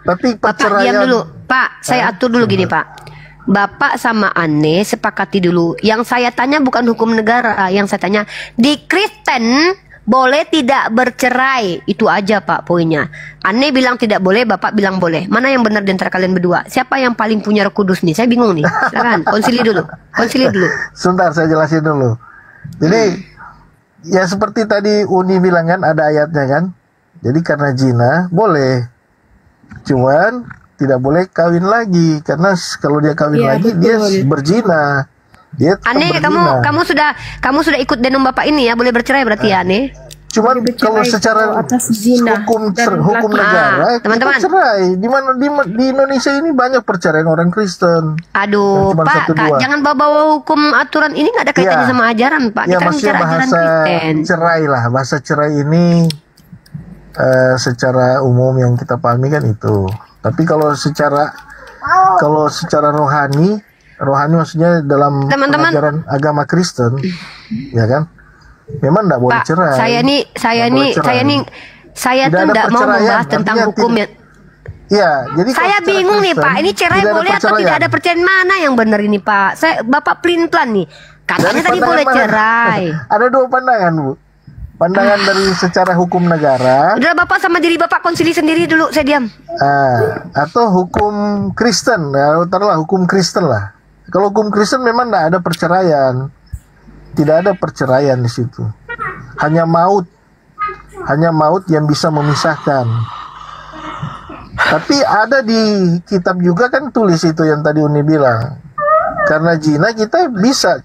Tapi Bapak diam dulu. Pak, saya atur dulu gini Pak. Bapak sama Aneh sepakati dulu. Yang saya tanya bukan hukum negara. Yang saya tanya, di Kristen boleh tidak bercerai? Itu aja Pak poinnya. Aneh bilang tidak boleh, Bapak bilang boleh. Mana yang benar di antara kalian berdua? Siapa yang paling punya Roh Kudus nih? Saya bingung nih. Silakan, konsili dulu. Sebentar, saya jelasin dulu. Jadi, ya seperti tadi Uni bilang kan, ada ayatnya kan. Jadi karena zina, boleh. Cuman tidak boleh kawin lagi, karena kalau dia kawin lagi dia berzina. Dia Aneh, kamu sudah ikut denom Bapak ini ya, boleh bercerai berarti ya Aneh. Cuman kalau secara hukum negara teman-teman cerai. Di Indonesia ini banyak perceraian orang Kristen. Aduh Pak, jangan bawa hukum aturan ini, nggak ada kaitannya sama ajaran Pak. Ya maksudnya bahasa cerai lah, bahasa cerai ini secara umum yang kita pahami kan itu. Tapi kalau secara rohani maksudnya dalam ajaran agama Kristen, ya kan, memang tidak boleh cerai. Saya tuh tidak mau membahas tentang hukumnya. Ya, jadi saya bingung nih Pak, ini cerai boleh atau tidak ada perceraian, mana yang benar ini Pak? Bapak pelin-pelan nih, katanya tadi boleh cerai. Ada dua pandangan Bu. Pandangan dari secara hukum negara. Udah Bapak sama diri Bapak konsili sendiri dulu, saya diam. Atau hukum Kristen, ya taruhlah hukum Kristen lah. Kalau hukum Kristen memang tidak ada perceraian, tidak ada perceraian di situ. Hanya maut yang bisa memisahkan. Tapi ada di kitab juga kan tulis itu yang tadi Uni bilang. Karena zina kita bisa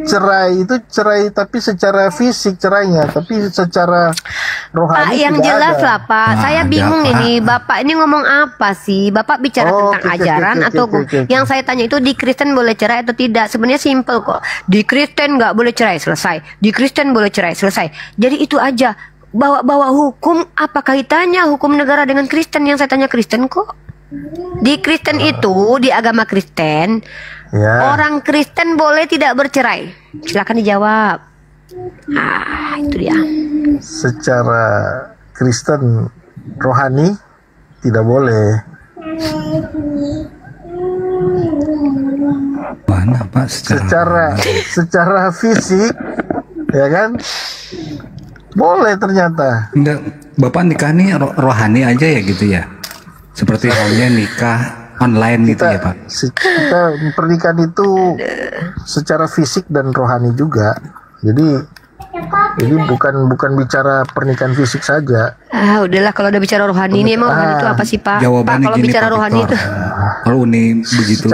cerai itu cerai tapi secara fisik cerainya, tapi secara rohani Pak, yang jelas ada. Lah Pak, saya bingung ini Bapak ini ngomong apa sih? Bapak bicara tentang ajaran atau yang saya tanya itu di Kristen boleh cerai atau tidak? Sebenarnya simple kok. Di Kristen nggak boleh cerai, selesai. Di Kristen boleh cerai, selesai. Jadi itu aja. Bawa hukum, apa kaitannya hukum negara dengan Kristen? Yang saya tanya Kristen kok. Di Kristen itu, di agama Kristen, orang Kristen boleh tidak bercerai. Silakan dijawab. Itu dia. Secara Kristen rohani tidak boleh. Mana Pak? Secara fisik, ya kan? Boleh ternyata. Enggak, Bapak nikah nih rohani aja ya gitu ya? Seperti halnya nikah online gitu ya Pak? Kita pernikahan itu secara fisik dan rohani juga. Jadi bukan bicara pernikahan fisik saja. Udahlah kalau udah bicara rohani ini emang rohani itu apa sih Pak? Jawabannya Pak, kalau gini, bicara Pak rohani itu kalau Uni begitu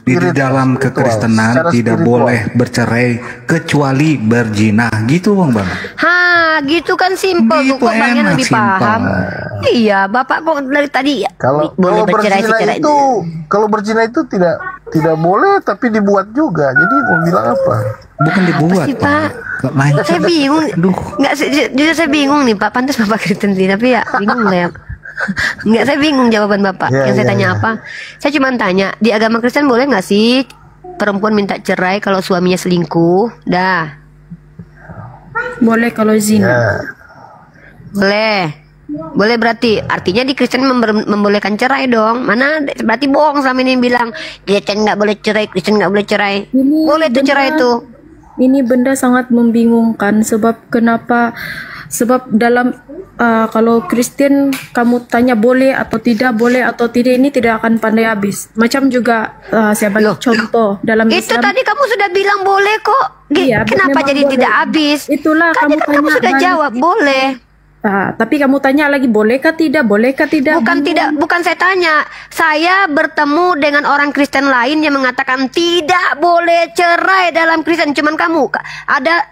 di dalam kekristenan tidak boleh bercerai kecuali berzina gitu Bang. Gitu kan simpel gitu, tuh kok Bangnya lebih paham. Iya, Bapak kok dari tadi ya. Kalau berzina itu tidak boleh tapi dibuat juga. Jadi mau bilang apa? Bukan dibuat, Pak. Saya bingung. Jujur saya bingung nih Pak. Pantas Bapak Kristen sih, tapi ya bingung lah ya. Enggak, saya bingung jawaban Bapak. Yang saya tanya apa? Saya cuma tanya, di agama Kristen boleh nggak sih perempuan minta cerai kalau suaminya selingkuh? Boleh kalau zina. Boleh berarti artinya di Kristen membolehkan cerai dong. Mana berarti bohong selama ini bilang Kristen nggak boleh cerai, Kristen nggak boleh cerai. Boleh tuh cerai itu. Ini benda sangat membingungkan sebab kenapa? Sebab dalam kalau Kristen kamu tanya boleh atau tidak ini tidak akan pandai habis. Macam juga saya bagi contoh dalam itu Islam. Tadi kamu sudah bilang boleh kok. Kenapa jadi boleh. Tidak habis? Itulah kan kamu sudah jawab boleh. Tapi kamu tanya lagi bolehkah tidak? Bukan saya tanya. Saya bertemu dengan orang Kristen lain yang mengatakan tidak boleh cerai dalam Kristen. Cuman kamu ada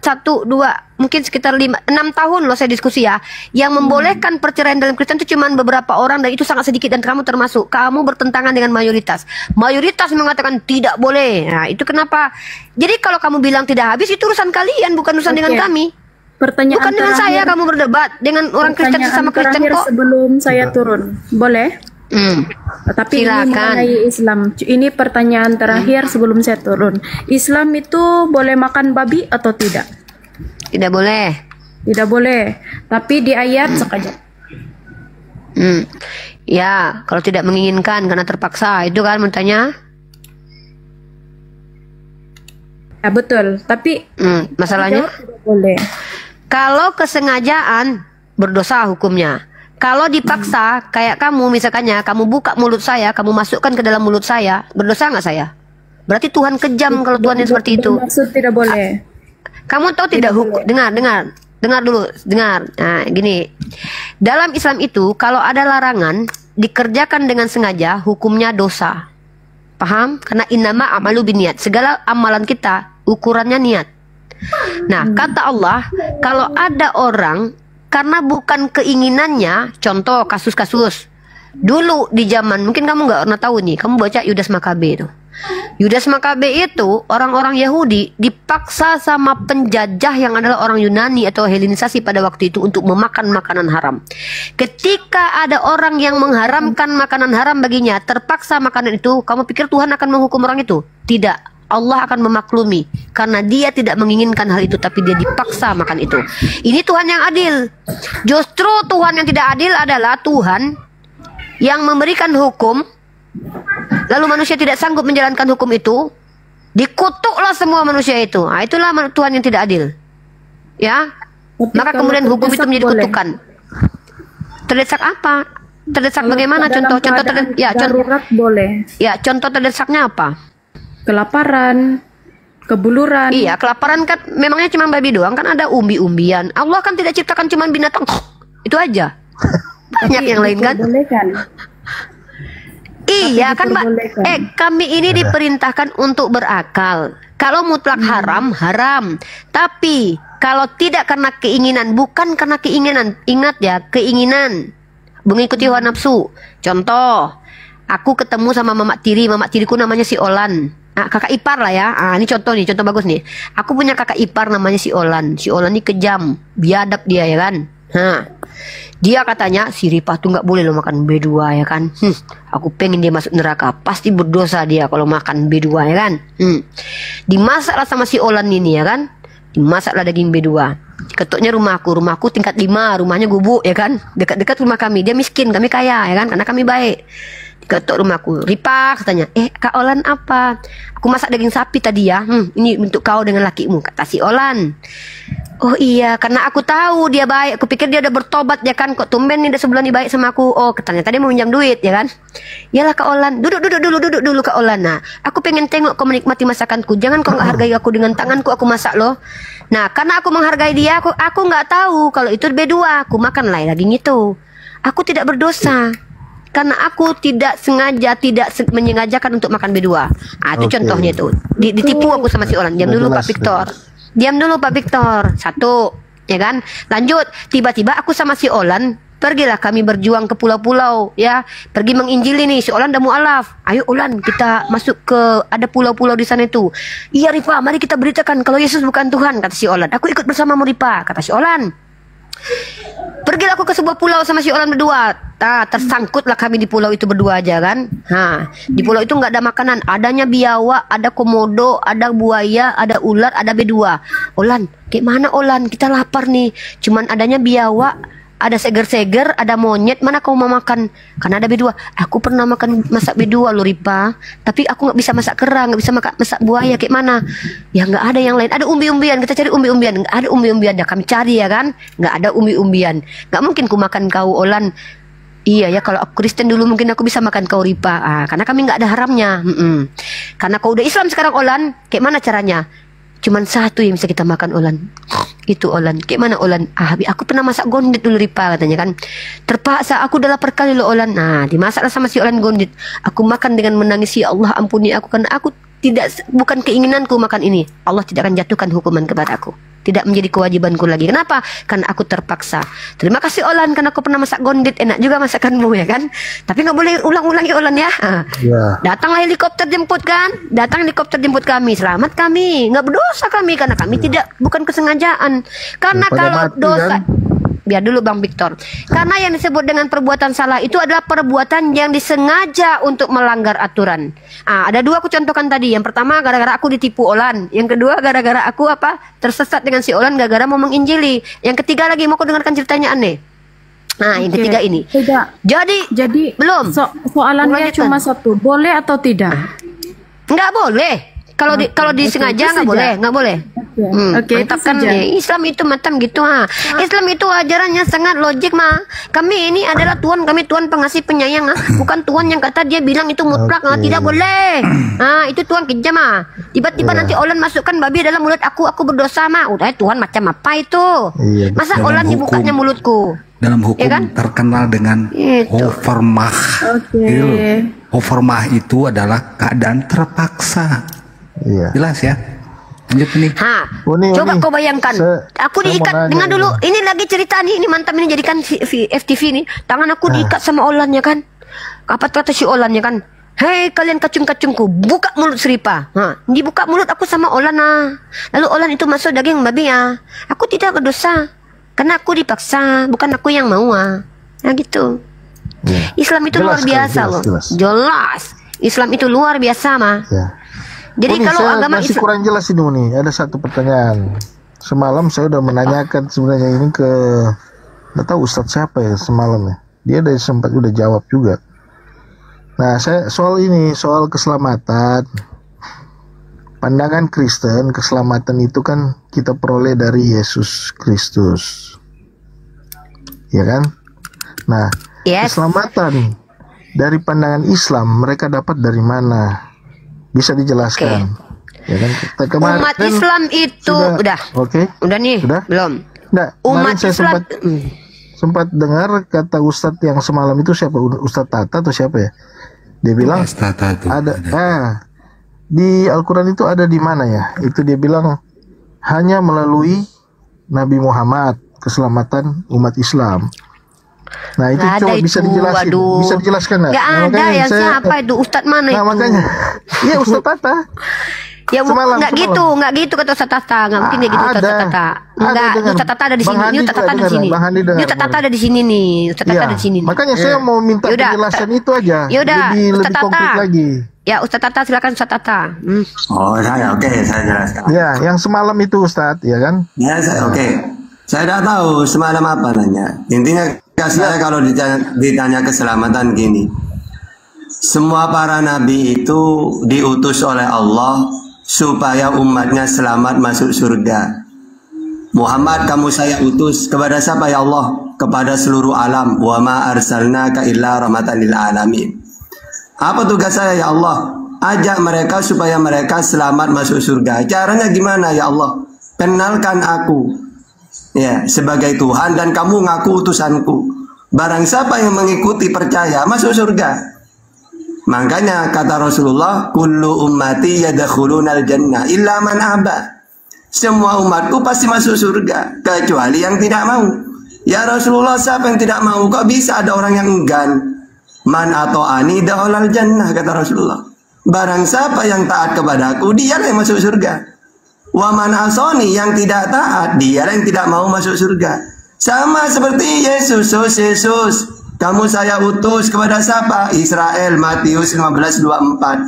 1, 2, mungkin sekitar 5, 6 tahun loh saya diskusi ya. Yang membolehkan perceraian dalam Kristen itu cuman beberapa orang dan itu sangat sedikit dan kamu termasuk. Kamu bertentangan dengan mayoritas. Mayoritas mengatakan tidak boleh. Nah, itu kenapa? Jadi kalau kamu bilang tidak habis itu urusan kalian, bukan urusan dengan kami. Pertanyaan bukan dengan saya kamu berdebat dengan orang Kristen sama Kristen kok. Sebelum saya turun, boleh? Tapi silakan. Ini mengenai Islam. Ini pertanyaan terakhir sebelum saya turun. Islam itu boleh makan babi atau tidak? Tidak boleh. Tidak boleh. Tapi di ayat sekejap. Ya, kalau tidak menginginkan karena terpaksa, itu kan bertanya. Ya betul. Tapi masalahnya tidak boleh. Kalau kesengajaan berdosa hukumnya. Kalau dipaksa kayak kamu misalkannya, kamu buka mulut saya, kamu masukkan ke dalam mulut saya, berdosa nggak saya? Berarti Tuhan kejam kalau Tuhan yang seperti itu. Maksud tidak boleh. Kamu tahu tidak hukum? Dengar dulu. Nah, gini. Dalam Islam itu kalau ada larangan dikerjakan dengan sengaja, hukumnya dosa. Paham? Karena innama amalu biniat. Segala amalan kita ukurannya niat. Nah, kata Allah, kalau ada orang karena bukan keinginannya, contoh kasus-kasus dulu di zaman, mungkin kamu nggak pernah tahu nih, kamu baca Yudas Makabe itu. Yudas Makabe itu orang-orang Yahudi dipaksa sama penjajah yang adalah orang Yunani atau Helenisasi pada waktu itu untuk memakan makanan haram. Ketika ada orang yang mengharamkan makanan haram baginya, terpaksa makanan itu, kamu pikir Tuhan akan menghukum orang itu? Tidak. Allah akan memaklumi karena dia tidak menginginkan hal itu tapi dia dipaksa makan itu. Ini Tuhan yang adil. Justru Tuhan yang tidak adil adalah Tuhan yang memberikan hukum lalu manusia tidak sanggup menjalankan hukum itu, dikutuklah semua manusia itu. Nah, itulah Tuhan yang tidak adil. Ya. Maka kemudian hukum itu menjadi kutukan. Terdesak apa? Terdesak bagaimana? Contoh boleh. Ya, contoh terdesaknya apa? Kelaparan, kebuluran. Iya, kelaparan kan memangnya cuma babi doang, kan ada umbi-umbian. Allah kan tidak ciptakan cuma binatang. Itu aja. Banyak yang lain kan? Iya kan Mbak. Kami ini diperintahkan untuk berakal. Kalau mutlak haram, haram. Tapi kalau tidak karena keinginan, bukan karena keinginan. Ingat ya, keinginan mengikuti hawa nafsu. Contoh, aku ketemu sama mamak tiriku namanya si Olan. Nah, kakak ipar lah ya. Ini contoh bagus nih. Aku punya kakak ipar namanya si Olan. Si Olan ini kejam, biadab dia ya kan. Dia katanya si Ripah tuh nggak boleh lo makan B2 ya kan. Aku pengen dia masuk neraka, pasti berdosa dia kalau makan B2 ya kan. Dimasaklah sama si Olan ini ya kan. Dimasaklah daging B2. Ketoknya rumahku tingkat 5, rumahnya gubuk ya kan. Dekat-dekat rumah kami. Dia miskin, kami kaya ya kan, karena kami baik. Ketok rumahku, Ripah katanya, Kak Olan apa? Aku masak daging sapi tadi ya. Ini untuk kau dengan lakimu, kata si Olan. Oh iya, karena aku tahu dia baik. Aku pikir dia udah bertobat ya kan. Kok tumben nih udah sebulan nih baik sama aku. Oh, ternyata dia mau minjam duit ya kan. Yalah Kak Olan, duduk dulu Kak Olan. Nah, aku pengen tengok kau menikmati masakanku. Jangan kau nggak hargai aku dengan tanganku aku masak loh. Nah, karena aku menghargai dia, aku nggak tahu kalau itu B2. Aku makan lah daging itu. Aku tidak berdosa. Karena aku tidak menyengajakan untuk makan B2. Itu contohnya itu. Ditipu aku sama si Olan. Diam dulu Pak Victor. Diam dulu Pak Victor. Satu, ya kan? Lanjut, tiba-tiba aku sama si Olan, pergilah kami berjuang ke pulau-pulau, ya. Pergi menginjili nih, si Olan udah mualaf. Ayo Olan, kita masuk ke ada pulau-pulau di sana itu. Iya Ripah, mari kita beritakan kalau Yesus bukan Tuhan, kata si Olan. Aku ikut bersamamu Ripah, kata si Olan. Pergilah aku ke sebuah pulau sama si Olan berdua. Tersangkutlah kami di pulau itu berdua aja kan. Di pulau itu nggak ada makanan, adanya biawak, ada komodo, ada buaya, ada ular, ada B2. Olan, kayak mana Olan? Kita lapar nih. Cuman adanya biawak, ada seger-seger, ada monyet. Mana kau mau makan? Karena ada B2. Aku pernah masak B2 loh Ripah. Tapi aku nggak bisa masak kerang, nggak bisa masak buaya. Kayak mana? Ya nggak ada yang lain. Ada umbi-umbian. Kita cari umbi-umbian. Nggak ada umbi-umbian. Ya kami cari ya kan. Nggak ada umbi-umbian. Nggak mungkin ku makan kau Olan. Iya ya, kalau aku Kristen dulu mungkin aku bisa makan kau Ripah. Karena kami nggak ada haramnya. Karena kau udah Islam sekarang Olan. Kayak mana caranya? Cuman satu yang bisa kita makan Olan. Itu Olan. Kayak mana Olan? Aku pernah masak gondit dulu Ripah katanya kan. Terpaksa aku udah lapar kali loh Olan. Nah, dimasaklah sama si Olan gondit. Aku makan dengan menangis, ya Allah ampuni aku karena aku bukan keinginanku makan ini. Allah tidak akan jatuhkan hukuman kepada aku. Tidak menjadi kewajibanku lagi. Kenapa? Karena aku terpaksa. Terima kasih Olan karena aku pernah masak gondit. Enak juga masakanmu ya kan. Tapi nggak boleh ulang-ulang ya Olan ya. Datanglah helikopter jemput kan. Datang helikopter jemput kami. Selamat kami. Nggak berdosa kami karena kami bukan kesengajaan. Karena kalau dosa kan? Biar dulu Bang Victor. Karena yang disebut dengan perbuatan salah itu adalah perbuatan yang disengaja untuk melanggar aturan. Ada dua aku contohkan tadi. Yang pertama gara-gara aku ditipu Olan. Yang kedua gara-gara aku tersesat dengan si Olan gara-gara mau menginjili. Yang ketiga lagi mau aku dengarkan ceritanya aneh. Yang ketiga ini. Jadi belum. Soalannya cuma satu. Boleh atau tidak? Nggak boleh. Kalau disengaja nggak boleh. Mantap kan Islam itu macam gitu Islam itu ajarannya sangat logik Kami ini adalah Tuhan, kami Tuhan pengasih penyayang bukan Tuhan yang kata dia bilang itu mutlak tidak boleh. Itu Tuhan kejam Tiba-tiba nanti Olan masukkan babi dalam mulut aku berdosa Udah Tuhan macam apa itu? Masa Olan dibukanya mulutku? Dalam hukum ya kan? Terkenal dengan hofermah. Hofermah itu adalah keadaan terpaksa. Jelas ya. Lanjut nih. Coba kau bayangkan. Aku diikat dengan dulu. Ini lagi cerita nih. Ini mantap ini jadikan FTV nih. Tangan aku diikat sama Olan ya kan. Apa kata si Olan ya kan? Hei kalian kacung-kacungku, buka mulut Ripah. Dibuka mulut aku sama Olan Lalu Olan itu masuk daging babi Aku tidak berdosa. Karena aku dipaksa, bukan aku yang mau gitu. Islam itu luar biasa loh. Jelas. Islam itu luar biasa Jadi kalau agama masih kurang jelas ini Uni. Ada satu pertanyaan. Semalam saya udah menanyakan sebenarnya ini ke nggak tahu Ustadz siapa ya semalam ya. Dia sempat udah jawab juga. Nah, saya soal keselamatan. Pandangan Kristen, keselamatan itu kan kita peroleh dari Yesus Kristus. Ya kan? Nah, keselamatan dari pandangan Islam mereka dapat dari mana? Bisa dijelaskan. Ya kan? Umat Islam itu udah. Udah nih? Belum. Umat Islam sempat dengar kata Ustadz yang semalam itu siapa, Ustadz Tata atau siapa ya? Dia bilang ada di Al-Quran itu ada di mana ya? Itu dia bilang hanya melalui Nabi Muhammad keselamatan umat Islam. Nah itu Gak coba ada bisa itu, dijelaskan, aduh. bisa dijelaskan nggak? Gak Nah, ada makanya yang saya- siapa itu Ustadz mana Nah itu? makanya, iya Ustadz Tata. Ya Semalam, nggak semalam. gitu, nggak gitu kata Ustadz Tata, nggak mungkin dia gitu Ada. Ustadz Tata. Ada, Nggak, dengar. Ustadz Tata ada di Bang sini, Handi ini Ustadz juga Tata ada di dengar, sini, Bang Handi dengar, ini Ustadz Tata ada di sini nih, Ustadz Tata Iya. ada di sini. Makanya saya mau minta Yaudah, penjelasan itu aja. Yaudah, lebih Ustadz konkret Tata. lagi. Ya Ustadz Tata silakan Ustadz Tata. Oh saya oke, saya jelaskan. Ya, yang semalam itu Ustadz, ya kan? Ya saya oke. Saya tidak tahu semalam apa nanya. Intinya saya kalau ditanya keselamatan gini. Semua para nabi itu diutus oleh Allah supaya umatnya selamat masuk surga. Muhammad kamu saya utus kepada siapa ya Allah? Kepada seluruh alam. Wa ma arsalnaka illa rahmatan lil alamin. Apa tugas saya ya Allah? Ajak mereka supaya mereka selamat masuk surga. Caranya gimana ya Allah? Kenalkan aku ya sebagai Tuhan dan kamu ngaku utusanku. Barang siapa yang mengikuti percaya masuk surga. Makanya kata Rasulullah, kullu ummati yadkhulunal jannah illa man aba. Semua umatku pasti masuk surga kecuali yang tidak mau. Ya Rasulullah, siapa yang tidak mau? Kok bisa ada orang yang enggan? Man ato'ani dakhalal jannah, kata Rasulullah. Barang siapa yang taat kepadaku, dialah yang masuk surga. Wa man asoni, yang tidak taat, dialah yang tidak mau masuk surga. Sama seperti Yesus. Kamu saya utus kepada siapa? Israel, Matius 15:24.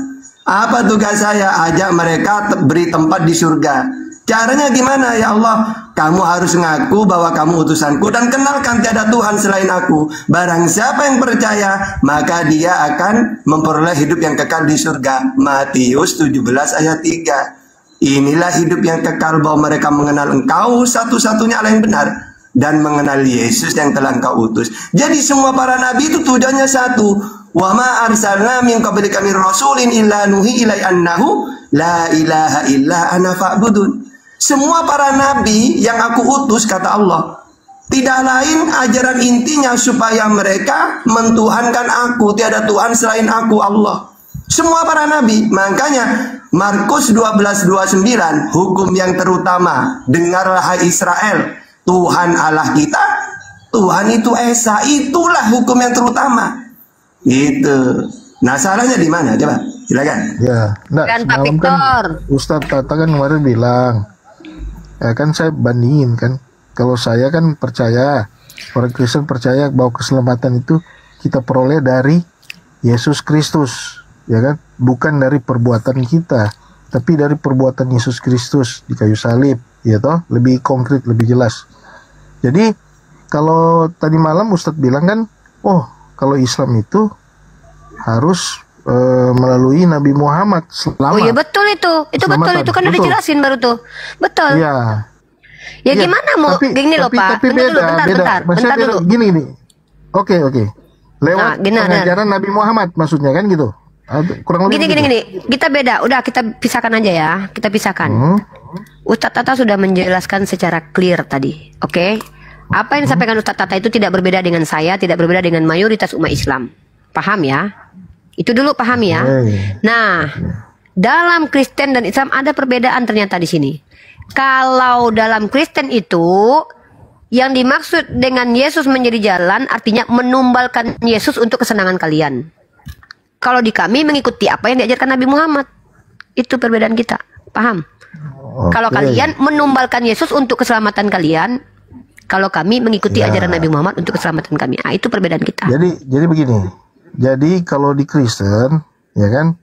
Apa tugas saya? Ajak mereka beri tempat di surga. Caranya gimana ya Allah? Kamu harus ngaku bahwa kamu utusanku dan kenalkan tiada Tuhan selain aku. Barang siapa yang percaya, maka dia akan memperoleh hidup yang kekal di surga. Matius 17 ayat 3. Inilah hidup yang kekal, bahwa mereka mengenal engkau satu-satunya Allah yang benar dan mengenal Yesus yang telah engkau utus. Jadi semua para nabi itu tujuannya satu. Wa ma arsalna min qablika min rasulin illa nuhi ilai annahu la ilaha illa ana fa'budun. Semua para nabi yang aku utus, kata Allah, tidak lain ajaran intinya supaya mereka mentuhankan aku. Tiada Tuhan selain aku, Allah. Semua para nabi. Makanya Markus 12:29, hukum yang terutama, dengarlah hai Israel, Tuhan Allah kita, Tuhan itu Esa. Itulah hukum yang terutama. Gitu. Nah salahnya di mana? Coba silakan. Ya, enggak, semalam kan Ustadz Tata kan kemarin bilang, ya kan saya bandingin kan, kalau saya kan percaya, orang Kristen percaya bahwa keselamatan itu kita peroleh dari Yesus Kristus, ya kan, bukan dari perbuatan kita, tapi dari perbuatan Yesus Kristus di kayu salib, ya toh, lebih konkret, lebih jelas. Jadi kalau tadi malam Ustadz bilang kan, oh kalau Islam itu harus melalui Nabi Muhammad selamat. Oh iya betul itu betul itu kan udah dijelasin baru tuh, betul. Iya. Ya gimana mau gini loh Pak, bentar dulu. Gini. Oke. Lewat pengajaran Nabi Muhammad maksudnya kan gitu. Kurang lebih gini. Kita beda, udah kita pisahkan aja ya, kita pisahkan. Ustadz Tata sudah menjelaskan secara clear tadi, oke? Apa yang disampaikan Ustadz Tata itu tidak berbeda dengan saya, tidak berbeda dengan mayoritas umat Islam. Paham ya? Itu dulu paham ya. Nah, dalam Kristen dan Islam ada perbedaan ternyata di sini. Kalau dalam Kristen itu yang dimaksud dengan Yesus menjadi jalan artinya menumbalkan Yesus untuk kesenangan kalian. Kalau di kami mengikuti apa yang diajarkan Nabi Muhammad. Itu perbedaan kita. Paham? Kalau kalian menumbalkan Yesus untuk keselamatan kalian, kalau kami mengikuti ajaran Nabi Muhammad untuk keselamatan kami. Ah, itu perbedaan kita. Jadi begini. Jadi kalau di Kristen, ya kan,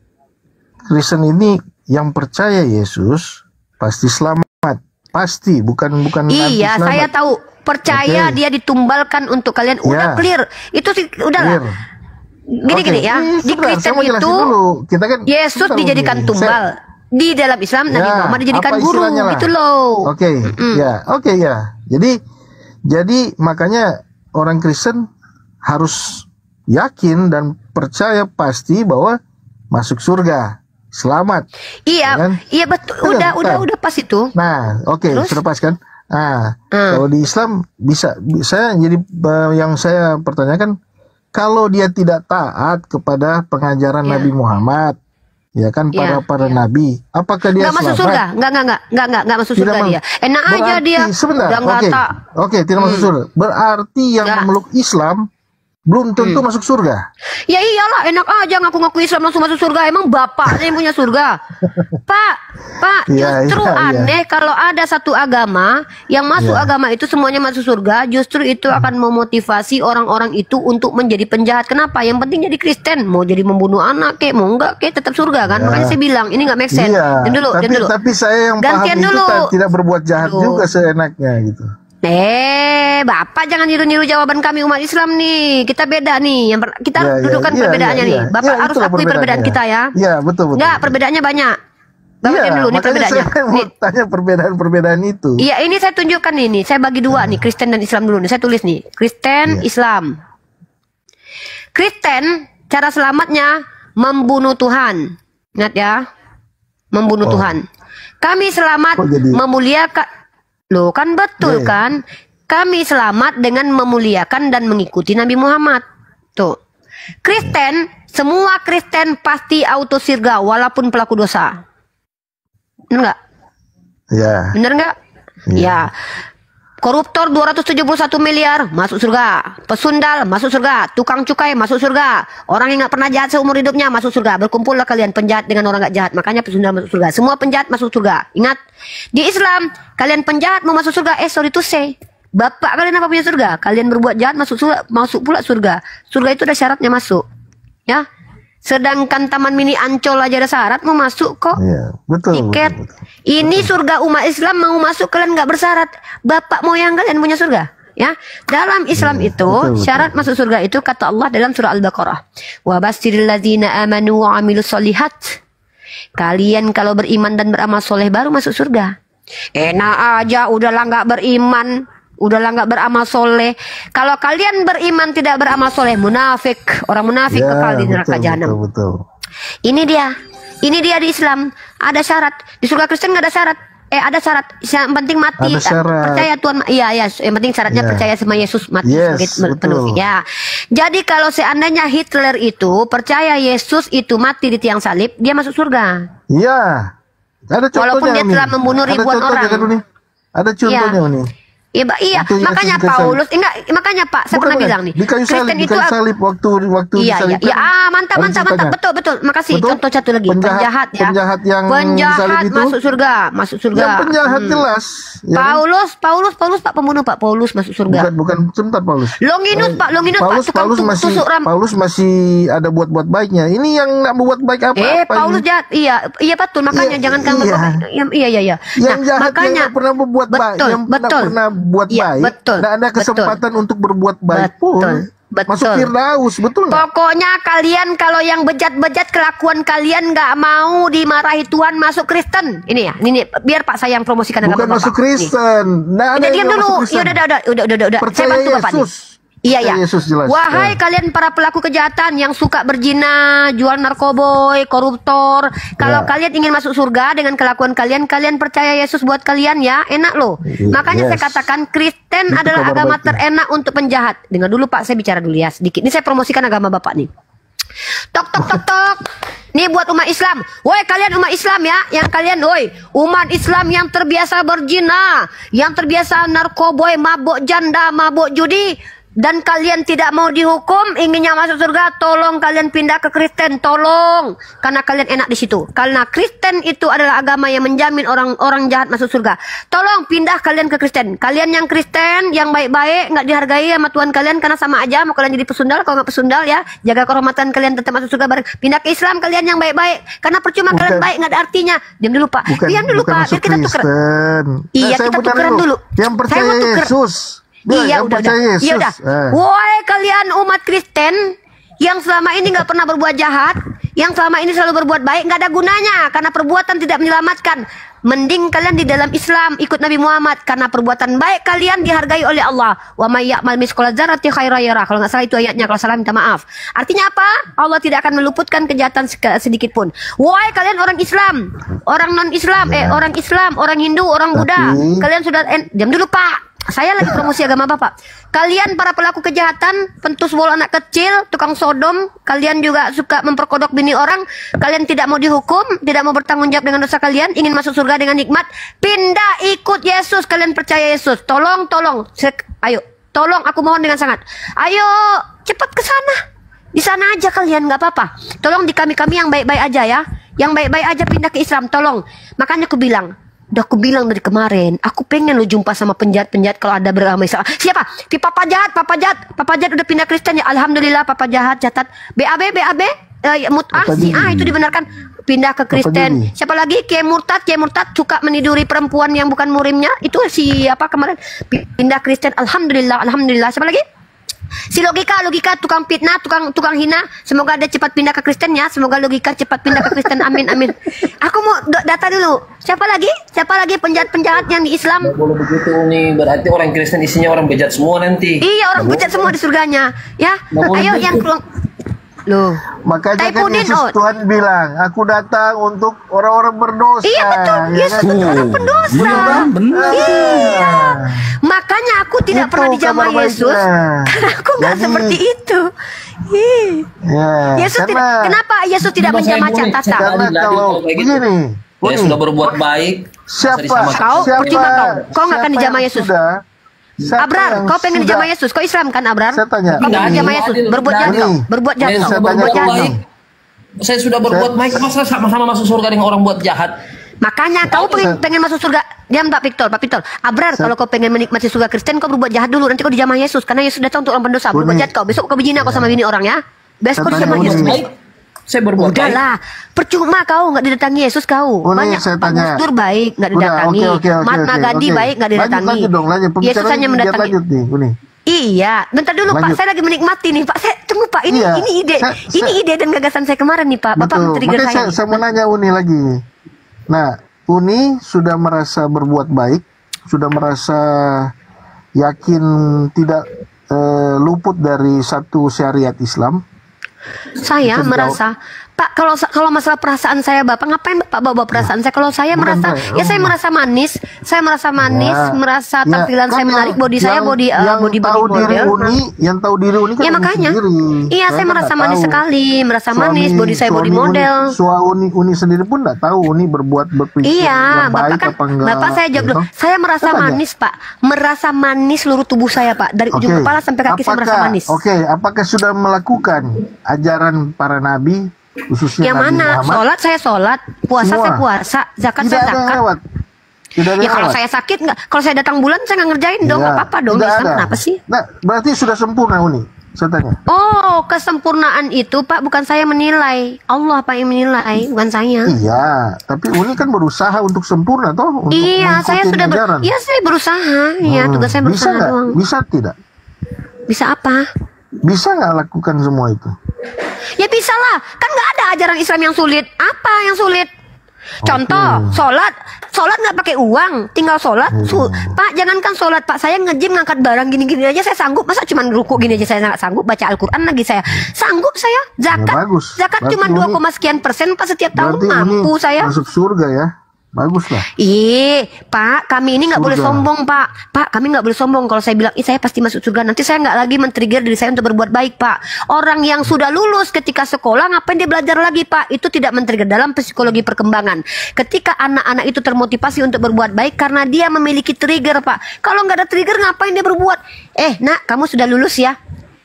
Kristen ini yang percaya Yesus pasti selamat, pasti bukan. Iya, saya tahu. Percaya dia ditumbalkan untuk kalian. Udah clear. Itu sih udahlah. Gini ya. Di Kristen itu Yesus dijadikan tumbal. Di dalam Islam Nabi Muhammad dijadikan guru. Itu loh. Oke. Jadi makanya orang Kristen harus yakin dan percaya pasti bahwa masuk surga, selamat. Iya, kan? Iya betul. Udah pas itu. Nah, oke, sudah pas kan? Kalau di Islam bisa. Saya jadi yang saya pertanyakan, kalau dia tidak taat kepada pengajaran Nabi Muhammad, ya kan, para nabi, apakah dia nggak masuk surga? Nggak masuk surga dia. Enak aja dia. Sebentar. Oke, tidak masuk surga. Berarti yang memeluk Islam belum tentu masuk surga. Ya iyalah, enak aja ngaku-ngaku Islam langsung masuk surga. Emang bapaknya yang punya surga? Pak, justru aneh kalau ada satu agama yang masuk agama itu semuanya masuk surga, justru itu akan memotivasi orang-orang itu untuk menjadi penjahat. Kenapa? Yang penting jadi Kristen, mau jadi membunuh anak kek, mau enggak kek, tetap surga kan? Makanya saya bilang ini nggak make sense. Tapi saya yang paham itu tidak berbuat jahat juga seenaknya gitu. Bapak jangan niru-niru jawaban kami umat Islam nih. Kita beda nih. Kita dudukkan perbedaannya nih. Bapak harus akui perbedaan kita ya. Iya, betul. Enggak, perbedaannya banyak. Bapak dulu nih perbedaannya. Saya mau tanya perbedaan itu. Iya, ini saya tunjukkan ini. Saya bagi dua nih, Kristen dan Islam dulu nih. Saya tulis nih, Kristen, Islam. Kristen, cara selamatnya membunuh Tuhan. Ingat ya, membunuh Tuhan. Kami selamat memuliakan. Loh kan betul kan? Kami selamat dengan memuliakan dan mengikuti Nabi Muhammad. Tuh. Kristen, semua Kristen pasti auto surga walaupun pelaku dosa. Bener nggak? Ya. Bener nggak? Ya. Koruptor 271 miliar masuk surga. Pesundal masuk surga. Tukang cukai masuk surga. Orang yang nggak pernah jahat seumur hidupnya masuk surga. Berkumpullah kalian penjahat dengan orang nggak jahat. Makanya pesundal masuk surga. Semua penjahat masuk surga. Ingat, di Islam kalian penjahat mau masuk surga. Sorry to say, bapak kalian apa punya surga? Kalian berbuat jahat masuk surga, masuk pula surga. Surga itu ada syaratnya masuk. Ya. Sedangkan Taman Mini Ancol aja ada syarat mau masuk kok. Iya, betul. Tiket. Betul. Ini surga umat Islam mau masuk kalian nggak bersyarat. Bapak moyang kalian punya surga. Ya, dalam Islam itu syarat masuk surga itu kata Allah dalam surah Al-Baqarah. Wa basyiril ladzina amanu wa amilus solihat. Kalian kalau beriman dan beramal soleh baru masuk surga. Enak aja, udahlah nggak beriman. Udahlah nggak beramal soleh. Kalau kalian beriman tidak beramal soleh, munafik. Orang munafik kekal di neraka jahanam. Ini dia di Islam ada syarat. Di surga Kristen nggak ada syarat. Ada syarat. Yang penting mati. Percaya Tuhan. Iya. Yang penting syaratnya percaya sama Yesus mati sebagai penuh. Ya. Jadi kalau seandainya Hitler itu percaya Yesus itu mati di tiang salib, dia masuk surga. Iya. Ada contohnya. Walaupun dia telah membunuh ribuan orang. Ada contohnya nih. Iya, makanya Paulus, makanya Pak, saya pernah bilang nih, Kristen itu salib waktu disalibkan. Mantap, betul. Makasih. Betul? Contoh satu lagi, penjahat yang masuk surga. Yang penjahat jelas. Paulus Pak pembunuh Pak, Paulus masuk surga. Bukan sebentar Paulus. Longinus Pak, tusuk ram. Paulus masih ada buat baiknya. Ini yang nggak membuat baik apa? Paulus jahat. Iya betul, makanya jangan kamu. Iya. Yang jahat yang nggak pernah berbuat baik, yang pernah buat baik, tidak ada kesempatan untuk berbuat baik pun. Masuk Firdaus, betul nggak? Pokoknya kalian kalau yang bejat-bejat kelakuan kalian nggak mau dimarahi Tuhan masuk Kristen. Ini ya, ini biar Pak saya yang promosikan agama Bapak. Bukan masuk Kristen. Diam dulu. Udah. Percaya Saya bantu Bapak nih. Iya. Wahai kalian para pelaku kejahatan yang suka berzina, jual narkoboy, koruptor. Kalau kalian ingin masuk surga dengan kelakuan kalian, kalian percaya Yesus buat kalian ya, enak loh. Makanya saya katakan Kristen adalah agama terenak untuk penjahat. Dengar dulu Pak, saya bicara dulu ya sedikit. Ini saya promosikan agama Bapak nih. Tok. Nih buat umat Islam. Woi kalian umat Islam ya, yang kalian umat Islam yang terbiasa berzina, yang terbiasa narkoboy, mabuk janda, mabuk judi. Dan kalian tidak mau dihukum, inginnya masuk surga, tolong kalian pindah ke Kristen, tolong, karena kalian enak di situ. Karena Kristen itu adalah agama yang menjamin orang jahat masuk surga. Tolong pindah kalian ke Kristen. Kalian yang Kristen, yang baik-baik, nggak dihargai sama Tuhan kalian karena sama aja. Mau kalian jadi pesundal, kalau nggak pesundal ya, jaga kehormatan kalian tetap masuk surga bareng. Pindah ke Islam kalian yang baik-baik, karena percuma kalian baik nggak ada artinya. Diam dulu Pak, diam dulu Pak, biar kita tuker. Iya kita tukeran dulu. Yang percaya Yesus. Iya udah. Woi kalian umat Kristen yang selama ini nggak pernah berbuat jahat, yang selama ini selalu berbuat baik, nggak ada gunanya karena perbuatan tidak menyelamatkan. Mending kalian di dalam Islam ikut Nabi Muhammad karena perbuatan baik kalian dihargai oleh Allah. Wa may ya'mal mithqala dzarratin khairan yarah. Kalau nggak salah itu ayatnya, kalau salah minta maaf. Artinya apa? Allah tidak akan meluputkan kejahatan sedikit pun. Woi kalian orang Islam, orang non-Islam, orang Islam, orang Hindu, orang Buddha. Kalian sudah diam dulu, Pak. Saya lagi promosi agama Bapak. Kalian para pelaku kejahatan, pentus bola anak kecil, tukang sodom, kalian juga suka memperkodok bini orang, kalian tidak mau dihukum, tidak mau bertanggung jawab dengan dosa kalian, ingin masuk surga dengan nikmat, pindah ikut Yesus, kalian percaya Yesus. Tolong, ayo, tolong aku mohon dengan sangat. Ayo, cepat ke sana. Di sana aja kalian, nggak apa-apa. Tolong di kami-kami yang baik-baik aja ya. Yang baik-baik aja pindah ke Islam, tolong. Makanya aku bilang, udah aku bilang dari kemarin, aku pengen lo jumpa sama penjahat-penjahat kalau ada beragama Islam. Siapa? Papa Jahat udah pindah Kristen ya. Alhamdulillah, Papa Jahat catat. BAB, Mut'ah, si A itu dibenarkan pindah ke Kristen. Siapa lagi? Kiai Murtad suka meniduri perempuan yang bukan murimnya. Itu siapa kemarin? Pindah Kristen. Alhamdulillah. Siapa lagi? Si logika tukang fitnah, tukang hina. Semoga dia cepat pindah ke Kristen ya. Semoga logika cepat pindah ke Kristen. Amin. Aku mau data dulu. Siapa lagi penjahat-penjahat yang di Islam? Nggak boleh begitu nih. Berarti orang Kristen isinya orang bejat semua nanti. Iya, orang bejat semua di surganya. Ya. Ayo yang loh. Makanya kan Yesus Tuhan bilang, aku datang untuk orang-orang berdosa. Iya betul, Yesus itu orang pendosa. Iya, benar. Iya. Makanya aku tidak pernah dijamah Yesus. Karena aku nggak seperti itu. Yesus kenapa Yesus tidak menjamah catatan? Karena kalau begini, dia sudah berbuat baik. Siapa kau nggak akan dijamah Yesus. Abrar, kau pengen dijamah Yesus? Kau Islam kan, Abrar? Saya tanya. Kau pengen dijamah Yesus? Berbuat jahat. Saya sudah berbuat baik, masa sama-sama masuk surga dengan orang buat jahat? Makanya kau pengen masuk surga. Diam Pak Victor. Abrar, kalau kau pengen menikmati surga Kristen, kau berbuat jahat dulu. Nanti kau dijamah Yesus. Karena Yesus datang untuk orang pendosa. Berbuat jahat kau. Besok kau berzina kau sama bini orang ya. Besok kau dijamah Yesus. Saya berbuat baik. Udahlah, percuma kau nggak didatangi Yesus kau. Banyak Pak Gusdur baik nggak didatangi. Mahatma Gandhi baik nggak didatangi. Yesus hanya mendatangi. Iya, bentar dulu Pak, saya lagi menikmati nih Pak. Saya tunggu Pak, ini ide dan gagasan saya kemarin nih Pak. Bapak men-trigger saya. Saya mau nanya Uni lagi. Nah, Uni sudah merasa berbuat baik, sudah merasa yakin tidak luput dari satu syariat Islam. Saya merasa, Pak, kalau masalah perasaan saya, Bapak ngapain Bapak bawa perasaan saya? Kalau saya merasa, saya merasa manis, merasa tampilan saya menarik, body body model. Yang tahu diri Uni kan ya makanya, iya saya merasa manis sekali, merasa manis, body saya body model. Uni sendiri pun nggak tahu Uni berpikir iya, yang baik apa enggak. Bapak saya jawab dulu, saya merasa manis Pak, merasa manis seluruh tubuh saya Pak, dari ujung kepala sampai kaki saya merasa manis. Apakah sudah melakukan ajaran para nabi? Khususnya yang mana? Sholat saya sholat, puasa saya puasa, zakat saya zakat. Ya kalau saya sakit nggak, kalau saya datang bulan saya nggak ngerjain dong, nggak apa-apa dong. Kenapa sih? Nah, berarti sudah sempurna Uni, saya tanya. Oh, kesempurnaan itu Pak bukan saya menilai, Allah Pak yang menilai, bukan saya. Iya, tapi Uni kan berusaha untuk sempurna toh. Iya, saya sudah saya berusaha. Iya, tugas saya berusaha doang. Bisa tidak? Bisa apa? Bisa nggak lakukan semua itu? Ya bisa lah, kan nggak ada ajaran Islam yang sulit. Apa yang sulit? Contoh, sholat nggak pakai uang, tinggal sholat. Pak, jangankan sholat, Pak, saya nge-gym ngangkat barang gini-gini aja saya sanggup. Masa cuma ruku gini aja saya nggak sanggup? Baca Al-Quran lagi saya sanggup saya. Zakat cuma 2, sekian persen Pak setiap tahun mampu saya. Masuk surga ya. Bagus lah. Pak, kami ini nggak boleh sombong, Pak. Pak, kami nggak boleh sombong. Kalau saya bilang, saya pasti masuk surga. Nanti saya nggak lagi men-trigger diri saya untuk berbuat baik, Pak. Orang yang sudah lulus ketika sekolah, ngapain dia belajar lagi, Pak? Itu tidak men-trigger dalam psikologi perkembangan. Ketika anak-anak itu termotivasi untuk berbuat baik karena dia memiliki trigger, Pak. Kalau nggak ada trigger, ngapain dia berbuat? Nak, kamu sudah lulus ya?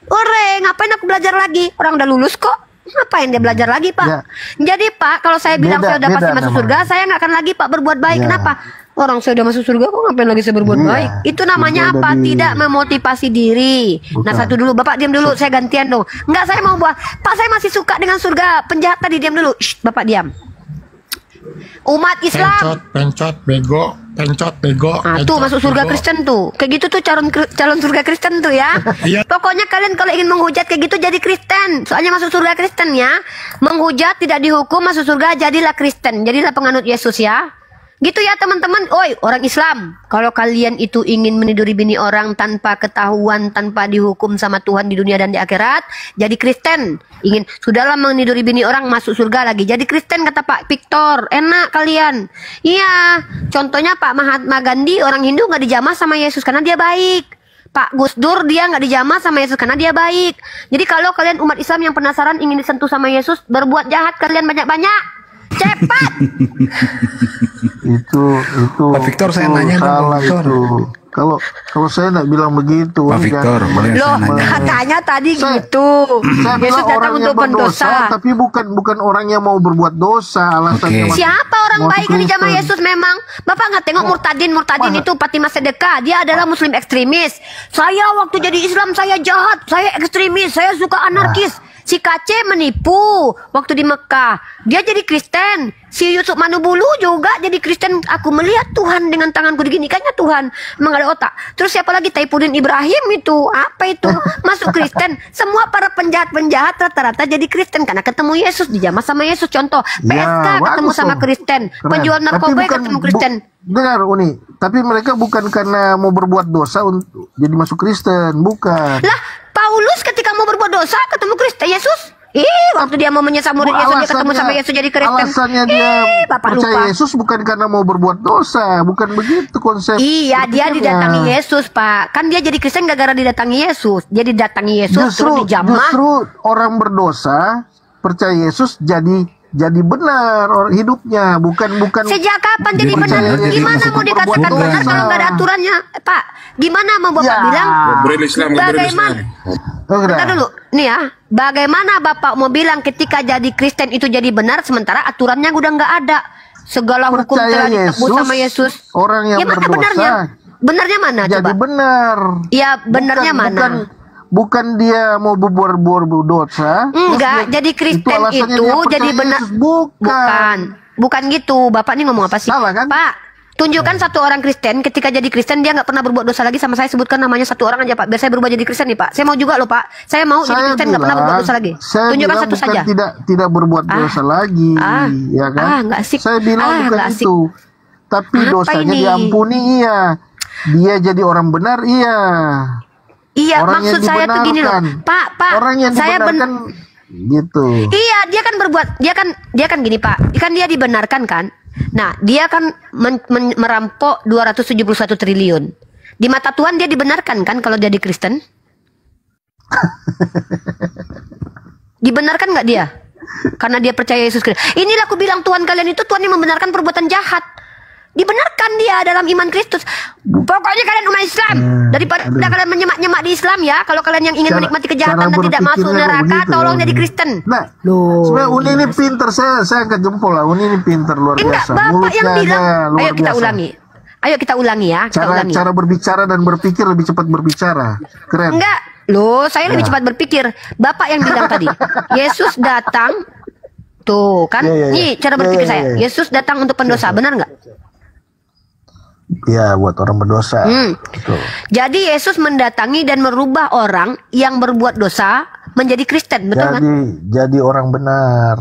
Ngapain aku belajar lagi? Orang udah lulus kok. Ngapain dia belajar lagi Pak? Ya. Jadi Pak, kalau saya bilang saya udah pasti masuk surga, saya nggak akan lagi Pak berbuat baik. Kenapa? Orang saya udah masuk surga, kok ngapain lagi saya berbuat baik? Itu namanya apa? Tidak memotivasi diri. Nah, satu dulu, Bapak diam dulu, saya gantian dong. Enggak, saya mau buat. Pak, saya masih suka dengan surga. Penjahat tadi diam dulu. Shh, Bapak diam. Umat Islam pencot bego. Tuh masuk surga Kristen tuh. Kayak gitu tuh calon surga Kristen tuh ya. Pokoknya kalian kalau ingin menghujat kayak gitu jadi Kristen. Soalnya masuk surga Kristen ya. Menghujat tidak dihukum, masuk surga jadilah Kristen. Jadilah penganut Yesus ya. Gitu ya teman-teman. Oi, orang Islam, kalau kalian itu ingin meniduri bini orang tanpa ketahuan, tanpa dihukum sama Tuhan di dunia dan di akhirat, jadi Kristen. Ingin sudahlah meniduri bini orang masuk surga lagi, jadi Kristen kata Pak Victor. Enak kalian. Iya, contohnya Pak Mahatma Gandhi, orang Hindu nggak dijamah sama Yesus karena dia baik. Pak Gus Dur dia nggak dijamah sama Yesus karena dia baik. Jadi kalau kalian umat Islam yang penasaran ingin disentuh sama Yesus, berbuat jahat kalian banyak-banyak. Cepat. itu Pak Victor, saya nanya salah Pak Victor. itu. Kalau saya nggak bilang begitu. Pak Victor, boleh Loh, saya nanya? katanya tadi gitu. Saya Yesus bilang datang orang untuk yang berdosa, pendosa. tapi bukan orang yang mau berbuat dosa. Alasannya Siapa orang masuk baik yang dijamah Kristen. Yesus memang? Bapak nggak tengok Murtadin itu Fatimah Sedekah. Dia adalah muslim ekstremis. Saya waktu jadi Islam saya jahat, saya ekstremis, saya suka anarkis. Si Kace menipu waktu di Mekah. Dia jadi Kristen. Si Yusuf Manubulu juga jadi Kristen. Aku melihat Tuhan dengan tanganku begini. Kayaknya Tuhan emang gak ada otak. Terus siapa lagi? Taifuddin Ibrahim itu. Apa itu? Masuk Kristen. Semua para penjahat-penjahat rata-rata jadi Kristen. Karena ketemu Yesus. Dijamah sama Yesus. Contoh. PSK ketemu sama Kristen. Penjual narkoba ketemu Kristen. Dengar Uni. Tapi mereka bukan karena mau berbuat dosa untuk jadi masuk Kristen. Bukan. Lah, Paulus ketika mau berbuat dosa ketemu Kristen Yesus. Waktu dia mau menyesal murid Yesus dia ketemu sama Yesus jadi Kristen. Alasannya dia Bapak percaya lupa. Yesus bukan karena mau berbuat dosa, bukan begitu konsep. Iya, dia didatangi Yesus, Pak. Kan dia jadi Kristen gara-gara didatangi Yesus. Dia didatangi Yesus terus dijamah. Justru orang berdosa percaya Yesus jadi benar hidupnya, bukan. Sejak kapan jadi benar? Gimana mau dikatakan benar kalau nggak ada aturannya, Pak? Gimana mau Bapak bilang? Bagaimana? Bentar dulu, nih ya. Bagaimana Bapak mau bilang ketika jadi Kristen itu jadi benar sementara aturannya udah nggak ada? Segala hukum telah ditebus sama Yesus. Orang yang Gimana berdosa, benarnya? Benarnya mana? Jadi coba? benar. Iya, benarnya mana? Bukan dia mau berbuat dosa. Enggak, jadi Kristen itu jadi benar. Bukan gitu. Bapak ini ngomong apa sih? Salah, kan? Pak, tunjukkan satu orang Kristen ketika jadi Kristen dia nggak pernah berbuat dosa lagi sama saya. Sebutkan namanya satu orang aja, Pak. Biar saya berubah jadi Kristen nih, Pak. Saya mau juga loh, Pak. Saya mau jadi Kristen nggak pernah berbuat dosa lagi. Tunjukkan satu saja. Tidak berbuat dosa lagi, ya kan? Nggak asik. Saya bilang bukan nggak asik. itu. Tapi Apa dosanya ini? diampuni, iya. Dia jadi orang benar, iya. Iya, Orang maksud yang saya tuh gini loh, dibenarkan. Pak. Orang yang saya dibenarkan gitu. Iya, dia kan berbuat, dia kan gini, Pak. Kan dia dibenarkan kan. Nah, dia kan merampok 271 triliun. Di mata Tuhan dia dibenarkan kan kalau jadi Kristen? Dibenarkan nggak dia? Karena dia percaya Yesus Kristus. Inilah aku bilang Tuhan kalian itu Tuhan yang membenarkan perbuatan jahat. Dibenarkan dia dalam iman Kristus. Pokoknya kalian umat Islam. Daripada kalian menyemak-nyemak di Islam ya. Kalau kalian yang ingin menikmati kejahatan dan tidak masuk neraka, tolong jadi Kristen. Nah, sebenarnya Uni ini pinter. Saya angkat jempol lah. Uni ini pinter luar biasa. Bapak yang bilang. Ayo kita biasa. ulangi. Ayo kita ulangi ya. Cara berbicara dan berpikir lebih cepat berbicara. Keren. Enggak. Loh, saya lebih cepat berpikir. Bapak yang bilang tadi. Yesus datang. Tuh kan. Nih cara berpikir saya. Yesus datang untuk pendosa. Benar nggak? Ya, buat orang berdosa. Jadi Yesus mendatangi dan merubah orang yang berbuat dosa menjadi Kristen, betul kan? Jadi orang benar.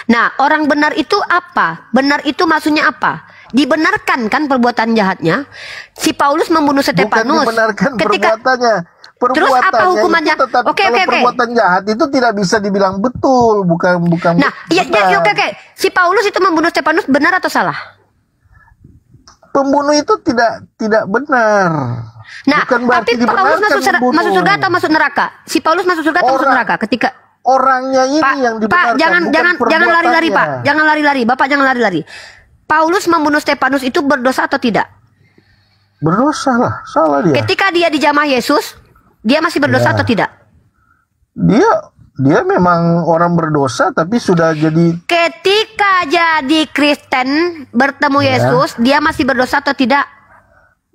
Nah, orang benar itu apa? Benar itu maksudnya apa? Dibenarkan kan perbuatan jahatnya. Si Paulus membunuh Stefanus. Bukan dibenarkan perbuatannya. Terus apa hukumannya? Oke. Perbuatan jahat itu tidak bisa dibilang betul, bukan. Nah, oke. Si Paulus itu membunuh Stefanus benar atau salah? Pembunuh itu tidak benar. Nah, tapi Paulus masuk surga atau masuk neraka? Si Paulus masuk surga atau masuk neraka ketika orangnya ini yang dibenarkan. Pak, jangan lari-lari, Pak. Jangan lari-lari. Bapak jangan lari-lari. Paulus membunuh Stefanus itu berdosa atau tidak? Berdosa lah, salah dia. Ketika dia dijamah Yesus, dia masih berdosa atau tidak? Dia memang orang berdosa tapi sudah jadi. Ketika jadi Kristen bertemu Yesus, dia masih berdosa atau tidak?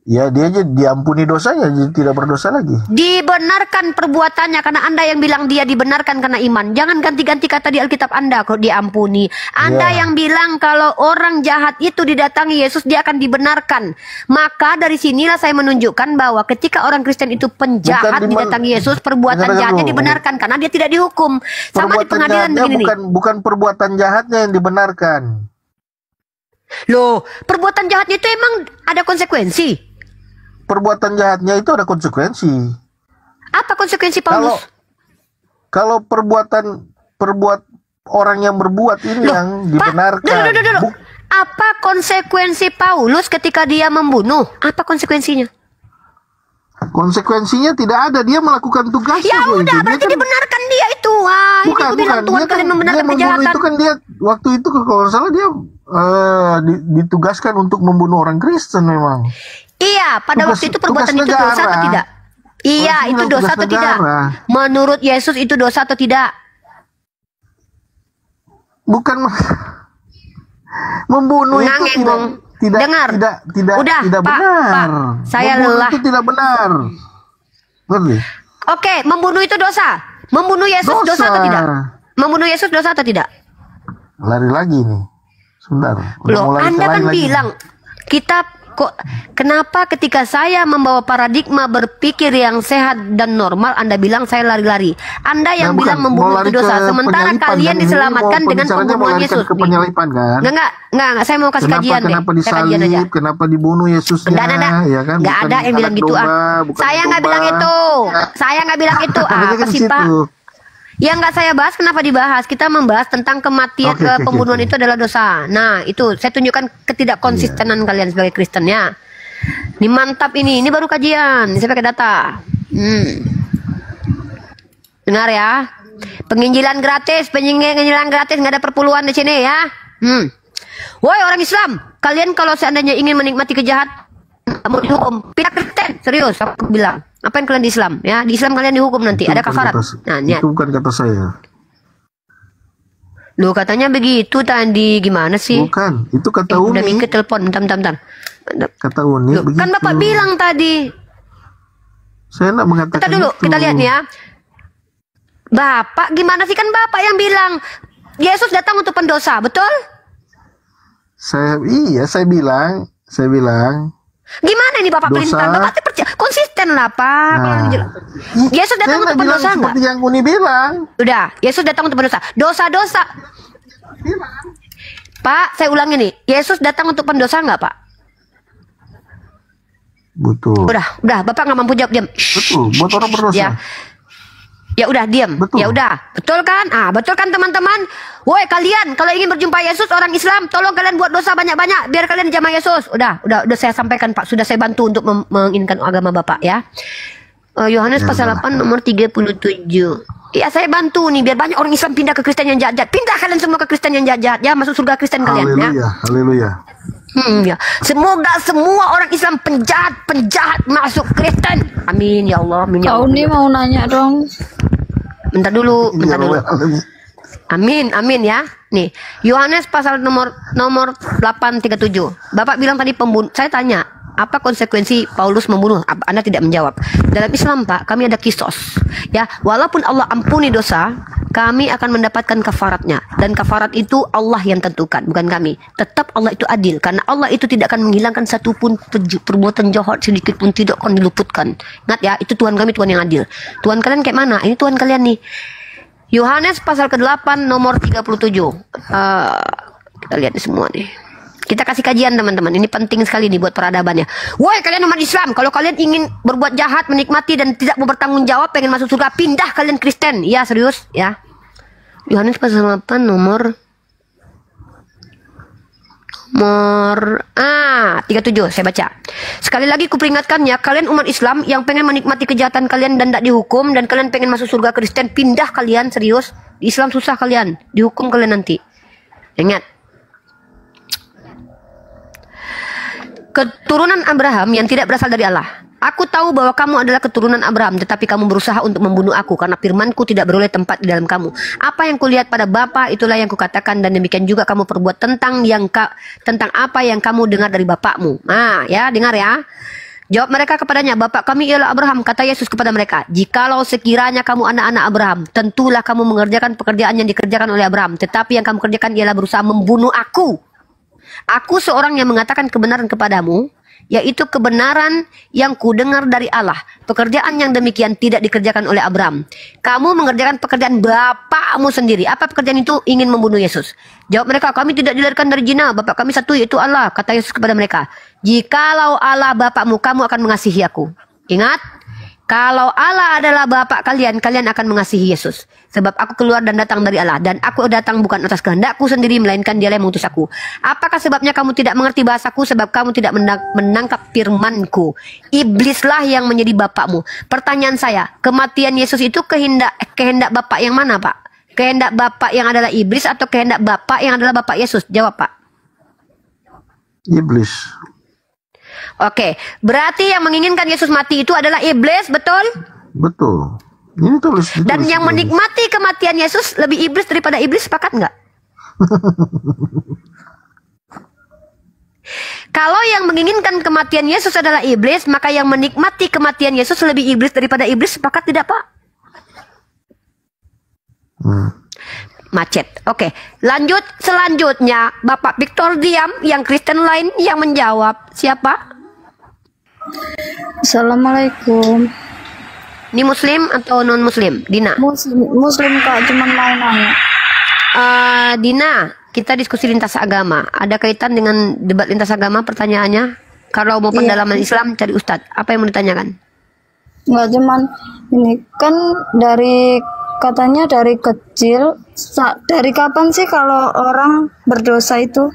Ya, dia diampuni dosanya, jadi tidak berdosa lagi. Dibenarkan perbuatannya karena Anda yang bilang dia dibenarkan karena iman. Jangan ganti-ganti kata di Alkitab Anda kok diampuni. Anda yang bilang kalau orang jahat itu didatangi Yesus dia akan dibenarkan. Maka dari sinilah saya menunjukkan bahwa ketika orang Kristen itu penjahat didatangi Yesus, perbuatan jahatnya dibenarkan karena dia tidak dihukum. Sama di pengadilan begini bukan perbuatan jahatnya yang dibenarkan. Loh, perbuatan jahatnya itu emang ada konsekuensi? Perbuatan jahatnya itu ada konsekuensi. Apa konsekuensi Paulus? Kalau orang yang berbuat ini yang dibenarkan. Apa konsekuensi Paulus ketika dia membunuh? Apa konsekuensinya? Konsekuensinya tidak ada, dia melakukan tugasnya. Ya udah, berarti dibenarkan dia itu. Wah, bukan, ini bilang Tuhan kalian membenarkan kejahatan. Itu kan dia waktu itu kalau nggak salah dia ditugaskan untuk membunuh orang Kristen memang. Iya, pada waktu itu perbuatan itu dosa atau tidak? Iya, itu dosa atau tidak? Menurut Yesus itu dosa atau tidak? Bukan membunuh itu tidak benar. Pak, saya lelah. Itu tidak benar. Ngerti? Oke, membunuh itu dosa. Membunuh Yesus dosa atau tidak? Membunuh Yesus dosa atau tidak? Lari lagi nih. Sebentar. Loh, Anda kan bilang kita kok kenapa ketika saya membawa paradigma berpikir yang sehat dan normal Anda bilang saya lari-lari. Anda yang bilang membunuh itu dosa, sementara kalian diselamatkan dengan pembunuhan Yesus. Enggak, saya mau kasih kajian deh. Kenapa disalib, kenapa dibunuh Yesusnya? Ya kan? Enggak ada yang bilang gitu. Saya nggak bilang itu. Saya nggak bilang itu. Apa sih Pak? Yang nggak saya bahas kenapa dibahas? Kita membahas tentang kematian pembunuhan itu adalah dosa. Nah itu saya tunjukkan ketidakkonsistenan kalian sebagai Kristen ya. Ini mantap ini baru kajian. Saya pakai data. Dengar ya. Penginjilan gratis nggak ada perpuluhan di sini ya. Woi orang Islam, kalian kalau seandainya ingin menikmati kejahatan mau dihukum, pindah Kristen. Serius aku bilang. Apa yang kalian di Islam? Ya, di Islam kalian dihukum nanti. Ada kafarat. Nah, itu bukan kata saya. Loh, katanya begitu tadi. Gimana sih? Bukan, itu kata Uni. Udah mikir telepon, bentar. Kata Uni loh, begitu. kan Bapak bilang tadi. Saya nak mengatakan kita dulu, itu. Kita lihat nih ya. Bapak, gimana sih kan Bapak yang bilang Yesus datang untuk pendosa, betul? Saya bilang. Gimana ini Bapak perintah? Bapak konsisten lah Pak. Yesus datang untuk pendosa enggak? Seperti yang Uni bilang. Udah, Yesus datang untuk pendosa. Dosa-dosa. Pak, saya ulangi nih. Yesus datang untuk pendosa enggak Pak? Betul. Udah, Bapak nggak mampu jawab, diam. Betul, buat orang berdosa. Ya udah diam. Ya udah. Betul kan? Betul kan teman-teman? Woi kalian kalau ingin berjumpa Yesus orang Islam, tolong kalian buat dosa banyak-banyak biar kalian dijamah Yesus. Udah saya sampaikan Pak. Sudah saya bantu untuk menginginkan agama Bapak ya. Yohanes pasal 8 nomor 37. Ya saya bantu nih biar banyak orang Islam pindah ke Kristen yang jahat-jahat. Pindah kalian semua ke Kristen yang jahat-jahat ya, masuk surga Kristen kalian ya. Haleluya. Ya. Semoga semua orang Islam penjahat masuk Kristen. Amin ya Allah. Kau nih mau nanya dong. Bentar dulu. Amin ya. Nih, Yohanes pasal nomor 8:37. Bapak bilang tadi pembunuh. Saya tanya, apa konsekuensi Paulus membunuh? Anda tidak menjawab. Dalam Islam, Pak, kami ada kisos. Ya, walaupun Allah ampuni dosa, kami akan mendapatkan kafaratnya. Dan kafarat itu Allah yang tentukan, bukan kami. Tetap Allah itu adil, karena Allah itu tidak akan menghilangkan satupun perbuatan jahat sedikit pun tidak akan diluputkan. Ingat ya, itu Tuhan kami, Tuhan yang adil. Tuhan kalian kayak mana? Ini Tuhan kalian nih. Yohanes pasal ke-8 nomor 37. Kita lihat semua nih. Kita kasih kajian teman-teman. Ini penting sekali nih buat peradabannya. Woi kalian umat Islam, kalau kalian ingin berbuat jahat, menikmati dan tidak mau bertanggung jawab, pengen masuk surga, pindah kalian Kristen. Ya serius ya. Yohanes pasal 8 nomor 37 saya baca. Sekali lagi kuperingatkannya, kalian umat Islam yang pengen menikmati kejahatan kalian dan tidak dihukum, dan kalian pengen masuk surga Kristen, pindah kalian serius. Di Islam susah kalian, dihukum kalian nanti. Ingat. Keturunan Abraham yang tidak berasal dari Allah. Aku tahu bahwa kamu adalah keturunan Abraham, tetapi kamu berusaha untuk membunuh aku karena firmanku tidak beroleh tempat di dalam kamu. Apa yang kulihat pada Bapa, itulah yang kukatakan, dan demikian juga kamu perbuat tentang apa yang kamu dengar dari bapakmu. Nah, ya, dengar ya. Jawab mereka kepadanya, Bapak kami ialah Abraham. Kata Yesus kepada mereka, jikalau sekiranya kamu anak-anak Abraham, tentulah kamu mengerjakan pekerjaan yang dikerjakan oleh Abraham. Tetapi yang kamu kerjakan ialah berusaha membunuh aku. Aku seorang yang mengatakan kebenaran kepadamu. yaitu kebenaran yang kudengar dari Allah. Pekerjaan yang demikian tidak dikerjakan oleh Abraham. Kamu mengerjakan pekerjaan bapakmu sendiri. Apa pekerjaan itu? Ingin membunuh Yesus. Jawab mereka, kami tidak dilahirkan dari zina. Bapak kami satu, yaitu Allah. Kata Yesus kepada mereka, jikalau Allah bapakmu, kamu akan mengasihi aku. Ingat, kalau Allah adalah bapak kalian, kalian akan mengasihi Yesus. Sebab aku keluar dan datang dari Allah. Dan aku datang bukan atas kehendakku sendiri, melainkan Dialah yang mengutus aku. Apakah sebabnya kamu tidak mengerti bahasaku? Sebab kamu tidak menangkap firmanku. Iblislah yang menjadi bapakmu. Pertanyaan saya, kematian Yesus itu kehendak bapak yang mana, Pak? Kehendak bapak yang adalah iblis atau kehendak bapak yang adalah bapak Yesus? Jawab, Pak. Iblis. Oke, berarti yang menginginkan Yesus mati itu adalah iblis, betul? Betul. Ini tulis. Dan yang menikmati kematian Yesus lebih iblis daripada iblis, sepakat nggak? Kalau yang menginginkan kematian Yesus adalah iblis, maka yang menikmati kematian Yesus lebih iblis daripada iblis, sepakat tidak, Pak? Macet. Oke, lanjut selanjutnya. Bapak Victor diam, yang Kristen lain yang menjawab. Siapa? Assalamualaikum. Ini muslim atau non muslim? Dina. Muslim Kak, cuman mau nanya. Dina, kita diskusi lintas agama. Ada kaitan dengan debat lintas agama pertanyaannya? Kalau mau pendalaman Islam cari Ustadz. Apa yang mau ditanyakan? Nggak cuman ini kan katanya dari kecil. Dari kapan sih kalau orang berdosa itu?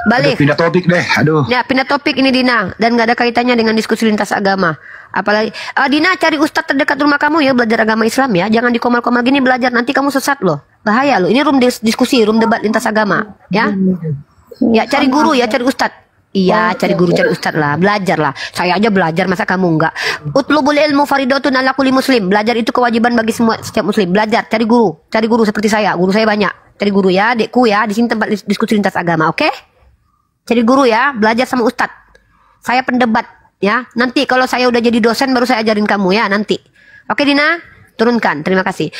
Balik. Aduh, pindah topik deh. Aduh. Ya, pindah topik ini Dina, dan nggak ada kaitannya dengan diskusi lintas agama. Apalagi Dina, cari ustadz terdekat rumah kamu ya, belajar agama Islam ya. Jangan di komal-komal gini belajar, nanti kamu sesat loh. Bahaya loh. Ini room diskusi, room debat lintas agama, ya. Ya, cari guru ya, cari ustadz. Iya, cari guru, cari ustadz lah, belajar lah. Saya aja belajar, masa kamu enggak? Utlubul ilmu faridatun ala kulli muslim. Belajar itu kewajiban bagi setiap muslim. Belajar, cari guru seperti saya. Guru saya banyak. Cari guru ya, dekku ya. Di sini tempat diskusi lintas agama, oke? Cari guru ya, belajar sama ustadz. Saya pendebat ya. Nanti kalau saya udah jadi dosen baru saya ajarin kamu ya nanti. Oke Dina, turunkan. Terima kasih.